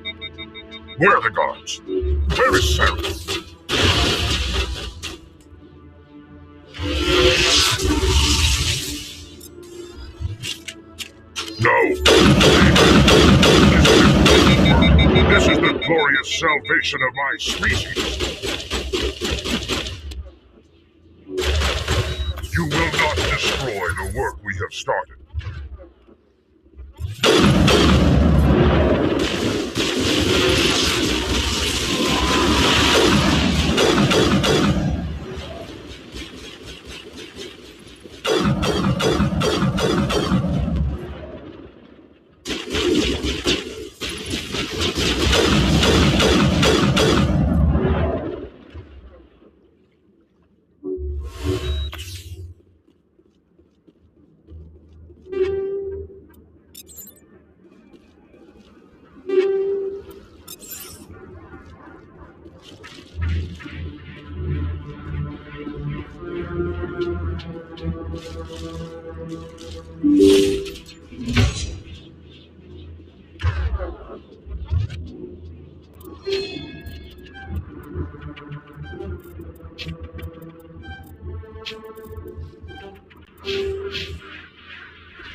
Where are the guards? Where is Sarah? No. This is the glorious salvation of my species. You will not destroy the work we have started.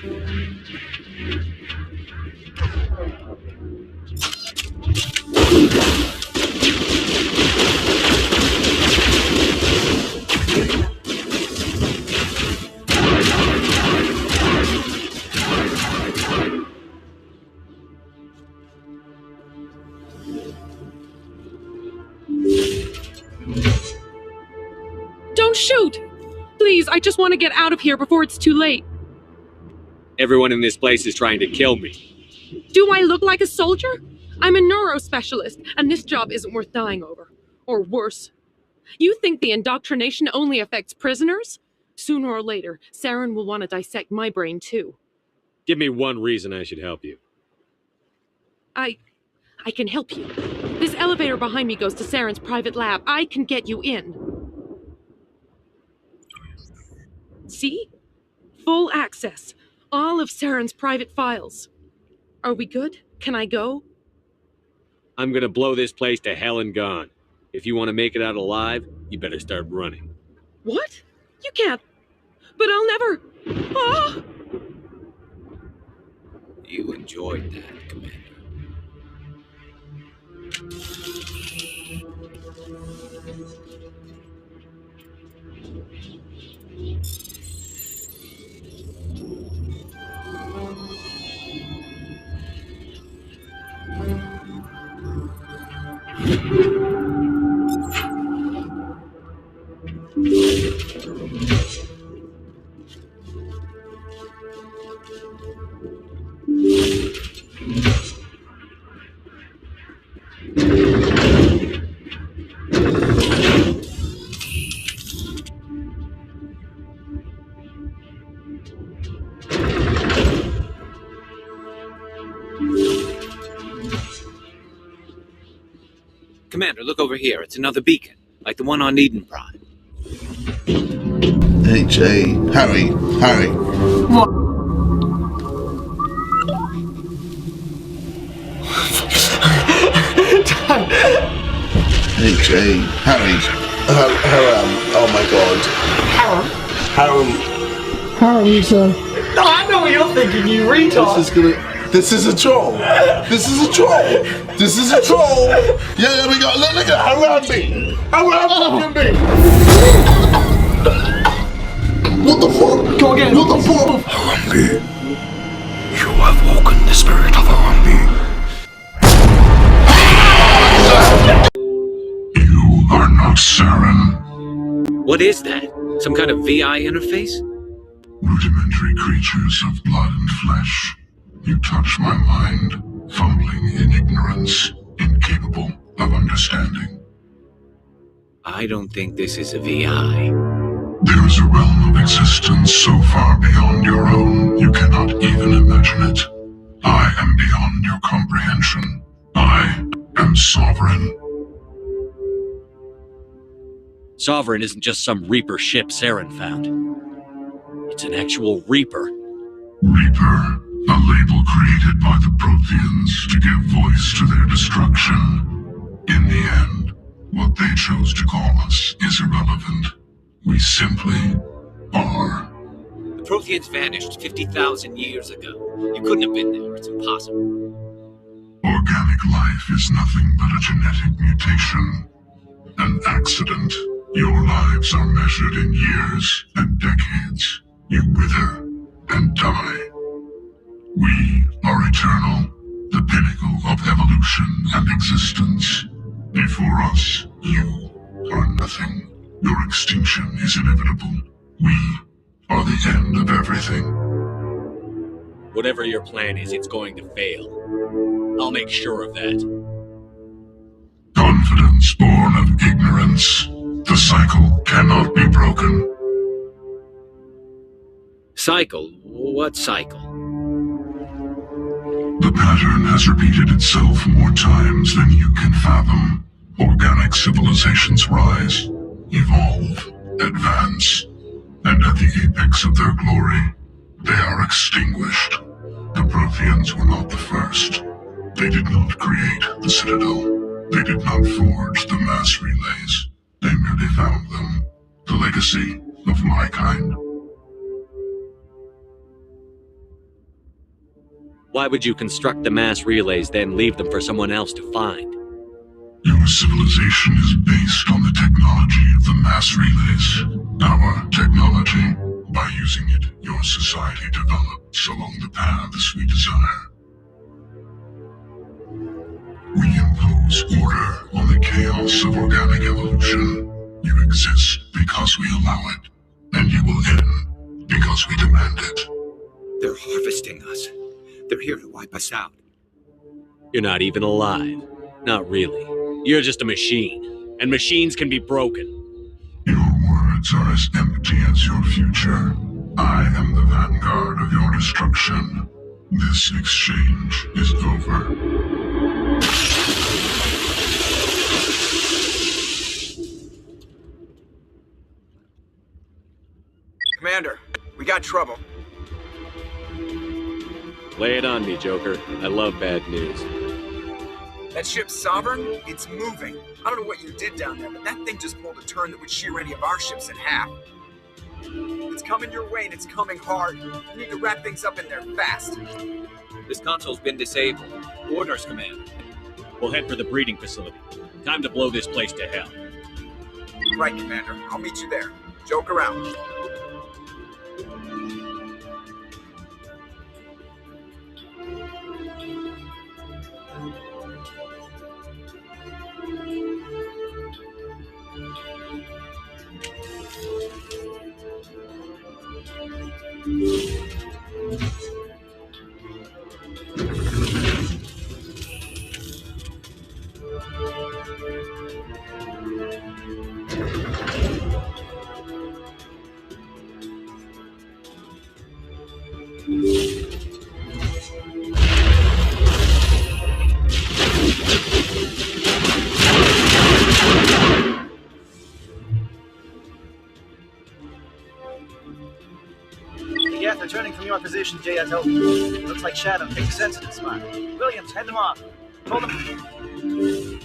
Don't shoot! Please, I just want to get out of here before it's too late. Everyone in this place is trying to kill me. Do I look like a soldier? I'm a neurospecialist, and this job isn't worth dying over. Or worse. You think the indoctrination only affects prisoners? Sooner or later, Saren will want to dissect my brain too. Give me one reason I should help you. I can help you. This elevator behind me goes to Saren's private lab. I can get you in. See? Full access. All of Saren's private files. Are we good? Can I go? I'm gonna blow this place to hell and gone. If you want to make it out alive, you better start running. What? You can't. But I'll never. Ah! You enjoyed that, Commander. Commander, look over here. It's another beacon, like the one on Eden Prime. Hey, Jay. Harry. What? Hey, Jay. Harry. Haram. Oh my god. Haram, sir. No, I know what you're thinking, you retard. This is a troll. This is a troll. This is a troll. Yeah, we got. Look at Harambe. Harambe. What the fuck? Go again. What the fuck? Harambe. You have woken the spirit of Harambe. You are not Saren. What is that? Some kind of VI interface? Rudimentary creatures of blood and flesh. You touch my mind, fumbling in ignorance, incapable of understanding. I don't think this is a VI. There is a realm of existence so far beyond your own, you cannot even imagine it. I am beyond your comprehension. I am Sovereign. Sovereign isn't just some Reaper ship Saren found. It's an actual Reaper. Reaper. A label created by the Protheans to give voice to their destruction. In the end, what they chose to call us is irrelevant. We simply are. The Protheans vanished 50,000 years ago. You couldn't have been there. It's impossible. Organic life is nothing but a genetic mutation. An accident. Your lives are measured in years and decades. You wither and die. We are eternal, the pinnacle of evolution and existence. Before us, you are nothing. Your extinction is inevitable. We are the end of everything. Whatever your plan is, it's going to fail. I'll make sure of that. Confidence born of ignorance. The cycle cannot be broken. Cycle? What cycle? The pattern has repeated itself more times than you can fathom. Organic civilizations rise, evolve, advance, and at the apex of their glory, they are extinguished. The Protheans were not the first. They did not create the Citadel. They did not forge the mass relays. They merely found them, the legacy of my kind. Why would you construct the mass relays, then leave them for someone else to find? Your civilization is based on the technology of the mass relays. Our technology, by using it, your society develops along the paths we desire. We impose order on the chaos of organic evolution. You exist because we allow it, and you will end because we demand it. They're harvesting us. They're here to wipe us out. You're not even alive. Not really. You're just a machine, and machines can be broken. Your words are as empty as your future. I am the vanguard of your destruction. This exchange is over. Commander, we got trouble. Lay it on me, Joker. I love bad news. That ship Sovereign, it's moving. I don't know what you did down there, but that thing just pulled a turn that would shear any of our ships in half. It's coming your way and it's coming hard. You need to wrap things up in there fast. This console's been disabled. Orders, Commander. We'll head for the breeding facility. Time to blow this place to hell. Right, Commander. I'll meet you there. Joke around. Yeah, they're turning from your position, J.S.O. Looks like Shadow picked a sensitive spot. Williams, head them off. Hold them.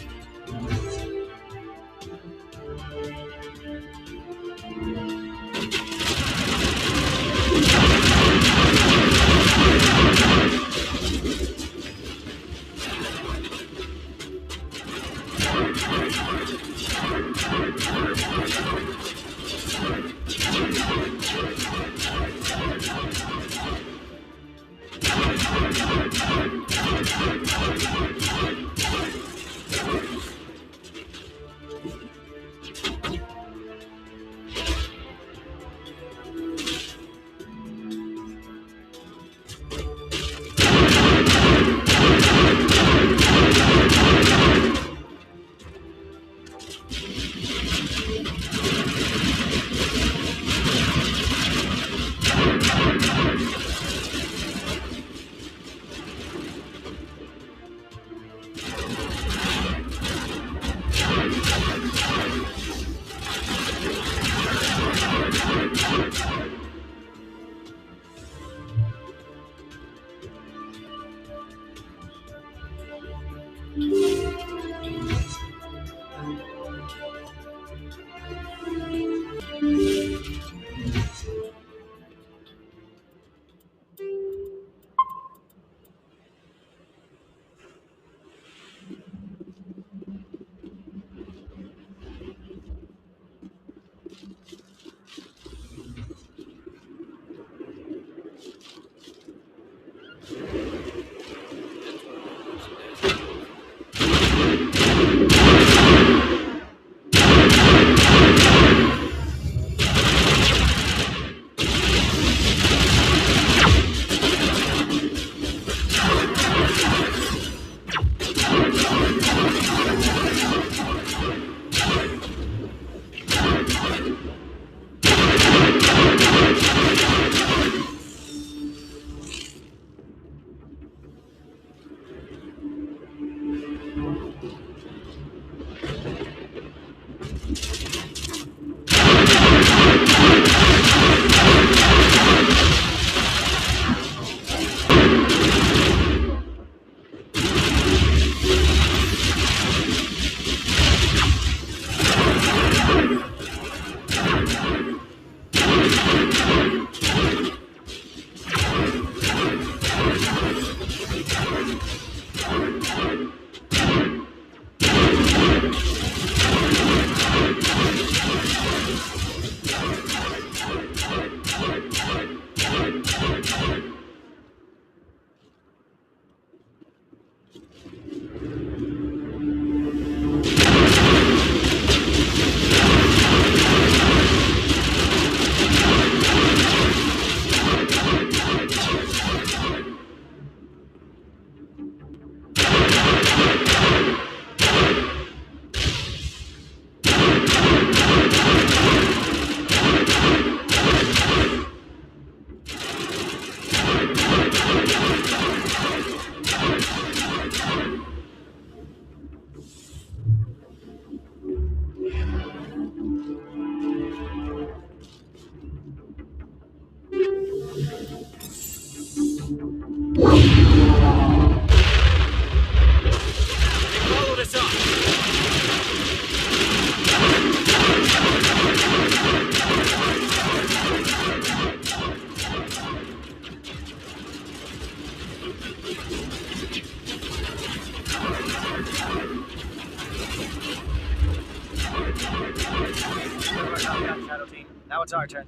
Now it's our turn.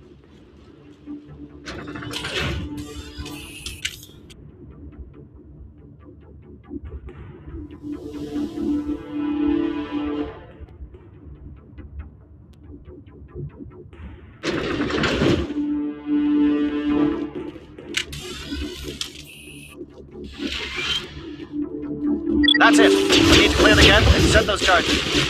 That's it. We need to clear the gap and set those charges.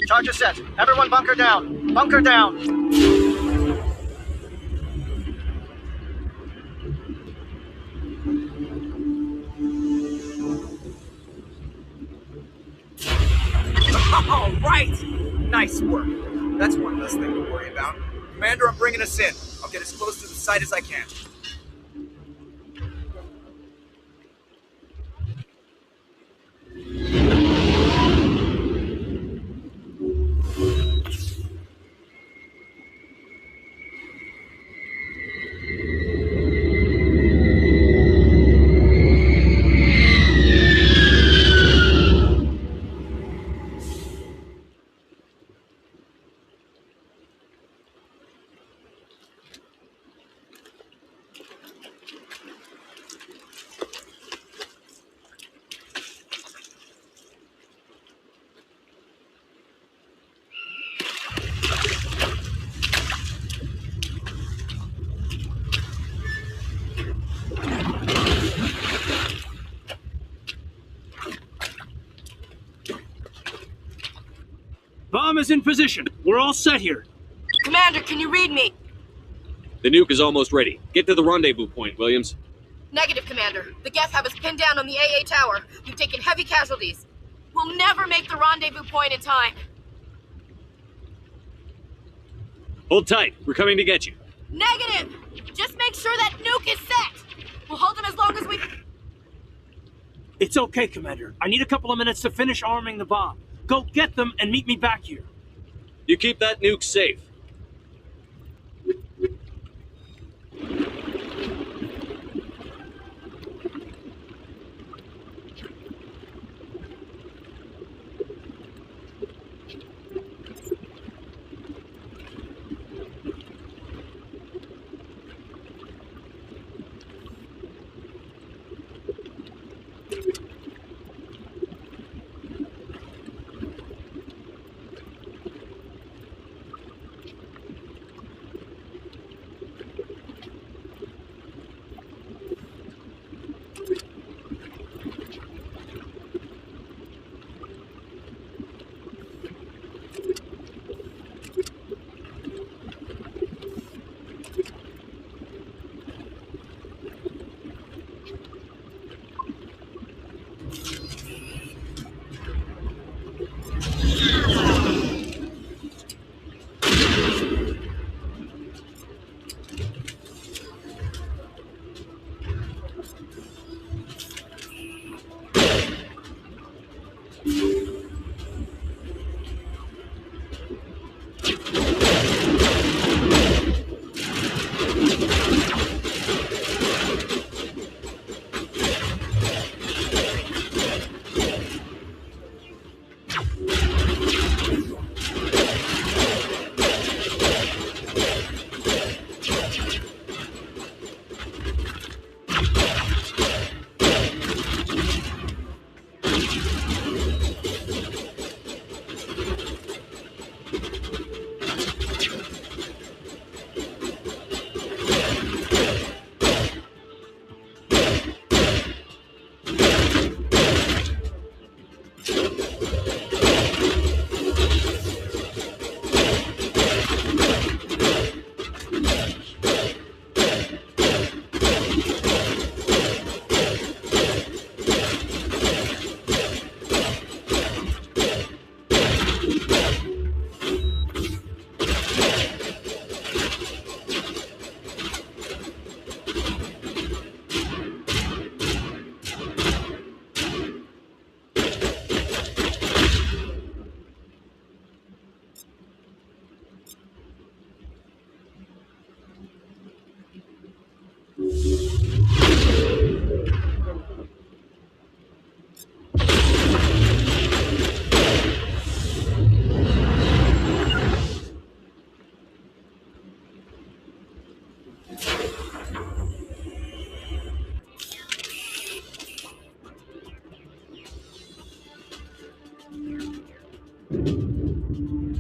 Charges set. Everyone bunker down. Bunker down. All right! Nice work. That's one less thing to worry about. Commander, I'm bringing us in. I'll get as close to the site as I can. Bomb is in position. We're all set here. Commander, can you read me? The nuke is almost ready. Get to the rendezvous point, Williams. Negative, Commander. The Geth have us pinned down on the AA tower. We've taken heavy casualties. We'll never make the rendezvous point in time. Hold tight. We're coming to get you. Negative! Just make sure that nuke is set! We'll hold them as long as we... It's okay, Commander. I need a couple of minutes to finish arming the bomb. Go get them and meet me back here. You keep that nuke safe.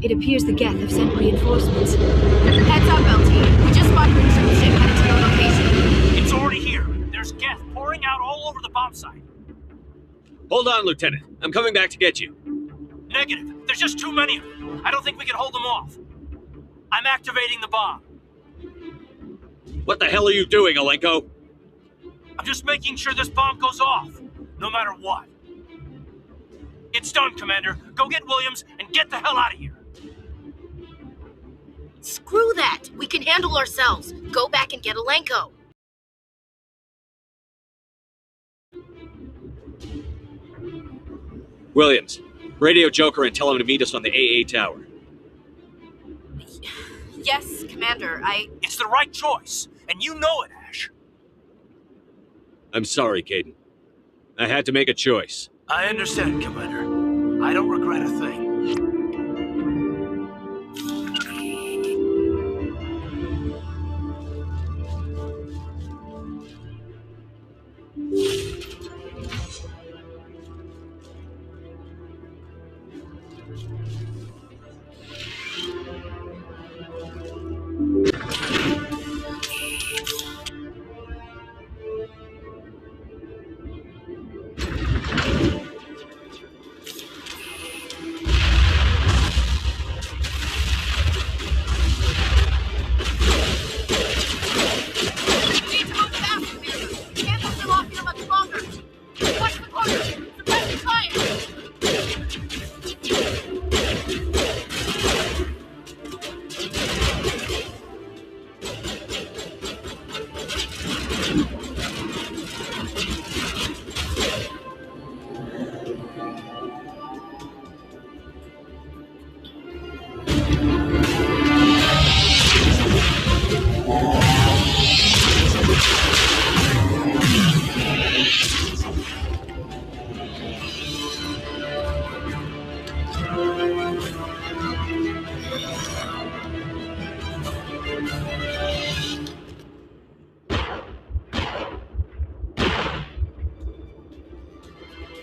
It appears the Geth have sent reinforcements. Heads up, LT. We just spotted a ship headed to your location. It's already here. There's Geth pouring out all over the bomb site. Hold on, Lieutenant. I'm coming back to get you. Negative. There's just too many of them. I don't think we can hold them off. I'm activating the bomb. What the hell are you doing, Alenko? I'm just making sure this bomb goes off, no matter what. It's done, Commander. Go get Williams and get the hell out of here. Screw that. We can handle ourselves. Go back and get Alenko. Williams, radio Joker and tell him to meet us on the AA tower. Yes, Commander, It's the right choice, and you know it, Ash. I'm sorry, Caden. I had to make a choice. I understand, Commander. I don't regret a thing.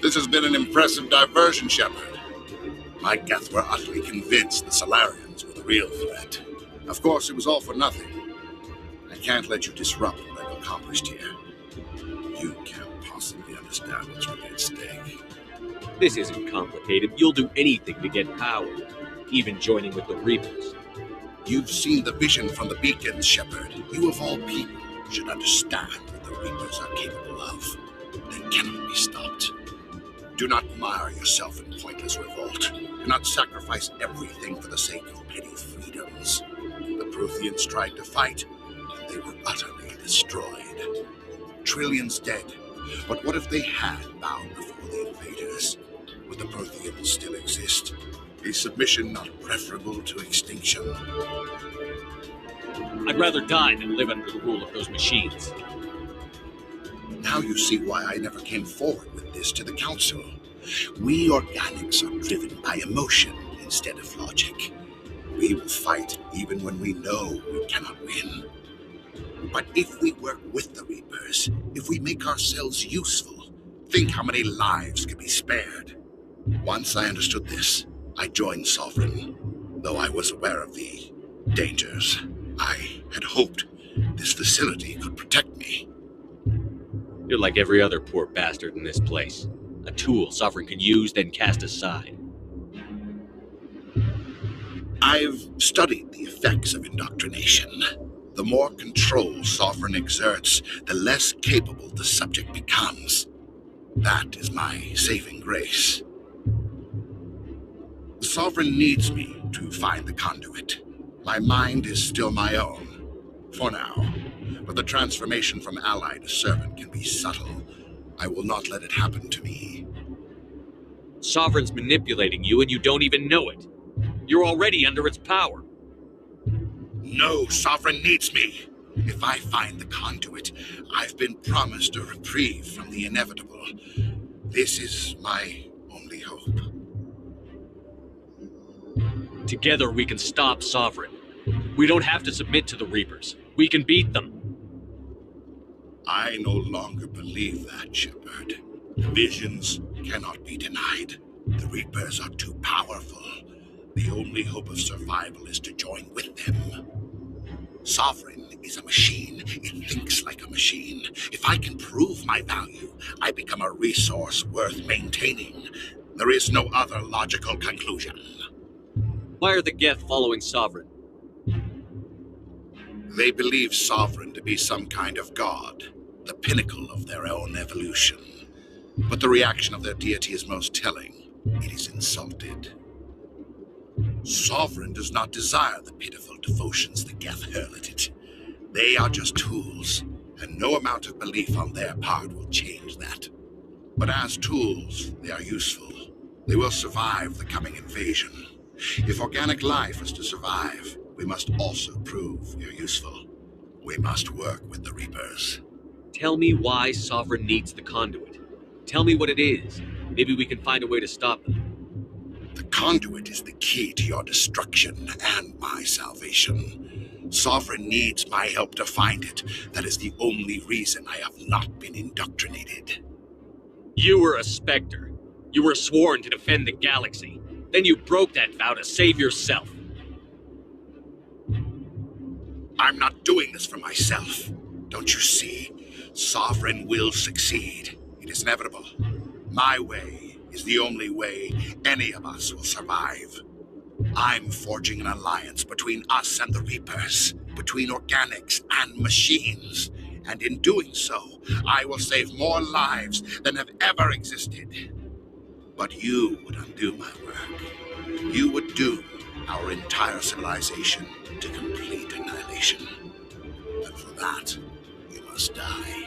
This has been an impressive diversion, Shepard. My Geth were utterly convinced the Solarians were the real threat. Of course, it was all for nothing. I can't let you disrupt what I've accomplished here. You can't possibly understand what's really at stake. This isn't complicated. You'll do anything to get power, even joining with the Reapers. You've seen the vision from the beacons, Shepard. You of all people should understand what the Reapers are capable of. They cannot be stopped. Do not mire yourself in pointless revolt. Do not sacrifice everything for the sake of petty freedoms. The Protheans tried to fight, and they were utterly destroyed. Trillions dead. But what if they had bowed before the invaders? Would the Protheans still exist? Is submission not preferable to extinction? I'd rather die than live under the rule of those machines. Now you see why I never came forward with this to the Council. We organics are driven by emotion instead of logic. We will fight even when we know we cannot win. But if we work with the Reapers, if we make ourselves useful, think how many lives could be spared. Once I understood this, I joined Sovereign, though I was aware of the dangers. I had hoped this facility could protect me. You're like every other poor bastard in this place. A tool Sovereign can use, then cast aside. I've studied the effects of indoctrination. The more control Sovereign exerts, the less capable the subject becomes. That is my saving grace. The Sovereign needs me to find the conduit. My mind is still my own, for now. But the transformation from ally to servant can be subtle. I will not let it happen to me. Sovereign's manipulating you and you don't even know it. You're already under its power. No, Sovereign needs me. If I find the conduit, I've been promised a reprieve from the inevitable. This is my only hope. Together we can stop Sovereign. We don't have to submit to the Reapers. We can beat them. I no longer believe that, Shepard. Visions cannot be denied. The Reapers are too powerful. The only hope of survival is to join with them. Sovereign is a machine. It thinks like a machine. If I can prove my value, I become a resource worth maintaining. There is no other logical conclusion. Why are the Geth following Sovereign? They believe Sovereign to be some kind of god, the pinnacle of their own evolution. But the reaction of their deity is most telling. It is insulted. Sovereign does not desire the pitiful devotions the Geth hurl at it. They are just tools, and no amount of belief on their part will change that. But as tools, they are useful. They will survive the coming invasion. If organic life is to survive, we must also prove we are useful. We must work with the Reapers. Tell me why Sovereign needs the conduit. Tell me what it is. Maybe we can find a way to stop them. The conduit is the key to your destruction and my salvation. Sovereign needs my help to find it. That is the only reason I have not been indoctrinated. You were a Spectre. You were sworn to defend the galaxy. Then you broke that vow to save yourself. I'm not doing this for myself. Don't you see? Sovereign will succeed. It is inevitable. My way is the only way any of us will survive. I'm forging an alliance between us and the Reapers, between organics and machines. And in doing so, I will save more lives than have ever existed. But you would undo my work. You would doom our entire civilization to complete annihilation. And for that, you must die.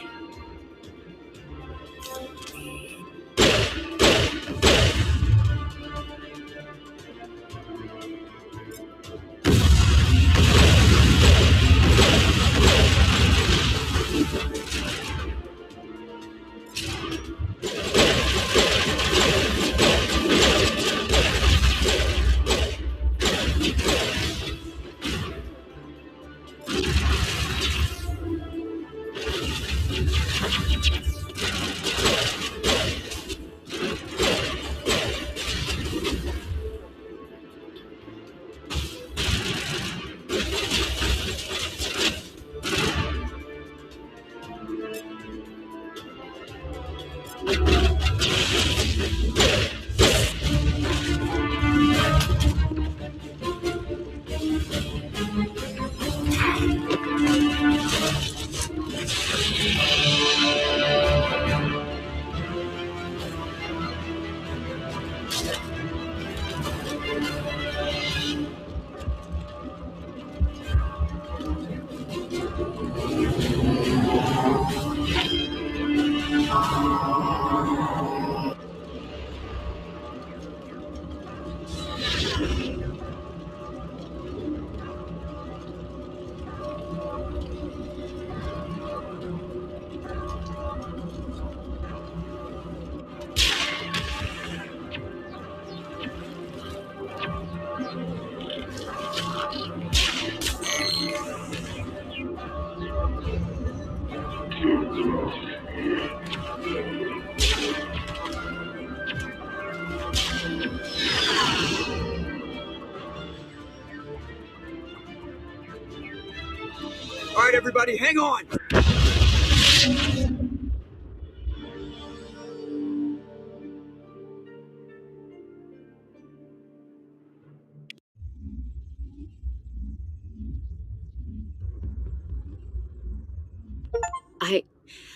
All right, everybody, hang on.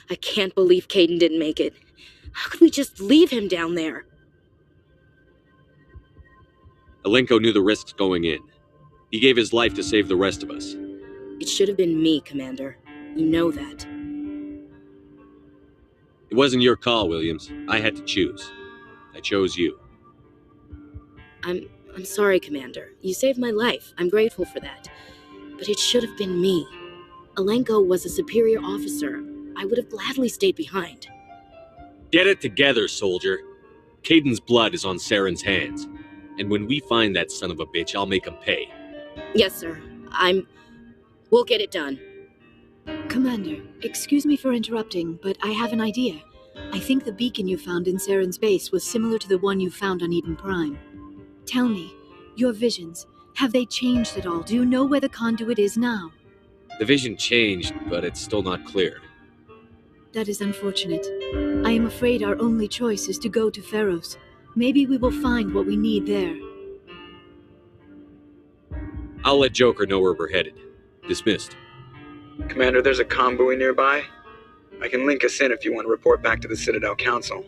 I can't believe Kaidan didn't make it. How could we just leave him down there? Alenko knew the risks going in. He gave his life to save the rest of us. It should have been me, Commander. You know that. It wasn't your call, Williams. I had to choose. I chose you. I'm sorry, Commander. You saved my life. I'm grateful for that. But it should have been me. Alenko was a superior officer. I would have gladly stayed behind. Get it together, soldier. Kaidan's blood is on Saren's hands. And when we find that son of a bitch, I'll make him pay. Yes, sir. We'll get it done. Commander, excuse me for interrupting, but I have an idea. I think the beacon you found in Saren's base was similar to the one you found on Eden Prime. Tell me, Your visions, have they changed at all? Do you know where the conduit is now? The vision changed, but it's still not clear. That is unfortunate. I am afraid our only choice is to go to Pharos. Maybe we will find what we need there. I'll let Joker know where we're headed. Dismissed. Commander, there's a comm buoy nearby. I can link us in if you want to report back to the Citadel Council.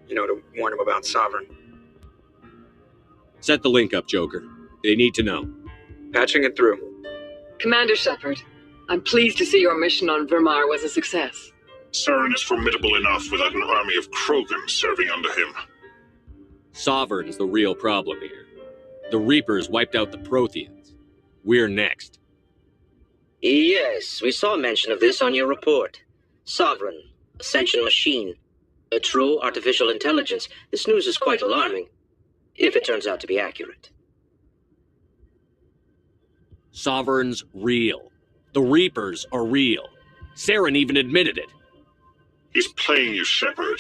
You know, to warn them about Sovereign. Set the link up, Joker. They need to know. Patching it through. Commander Shepard, I'm pleased to see your mission on Vermar was a success. Saren is formidable enough without an army of Krogan serving under him. Sovereign's the real problem here. The Reapers wiped out the Protheans. We're next. Yes, we saw mention of this on your report. Sovereign, Ascension machine, a true artificial intelligence. This news is quite alarming, if it turns out to be accurate. Sovereign's real. The Reapers are real. Saren even admitted it. He's playing you, Shepard.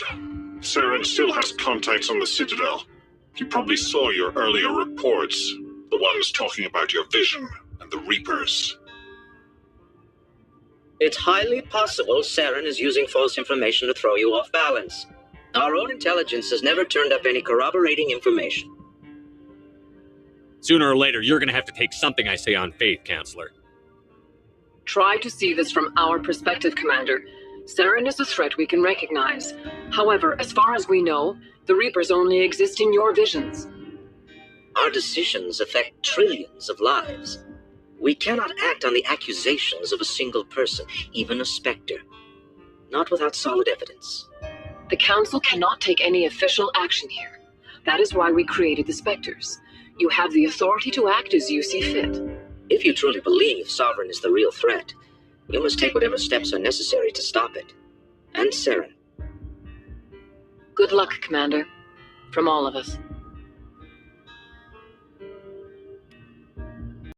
Saren still has contacts on the Citadel. He probably saw your earlier reports, the ones talking about your vision and the Reapers. It's highly possible Saren is using false information to throw you off balance. Our own intelligence has never turned up any corroborating information. Sooner or later, you're gonna have to take something I say on faith, Counselor. Try to see this from our perspective, Commander. Saren is a threat we can recognize. However, as far as we know, the Reapers only exist in your visions. Our decisions affect trillions of lives. We cannot act on the accusations of a single person, even a Spectre. Not without solid evidence. The Council cannot take any official action here. That is why we created the Spectres. You have the authority to act as you see fit. If you truly believe Sovereign is the real threat, you must take whatever steps are necessary to stop it. And Saren. Good luck, Commander. From all of us.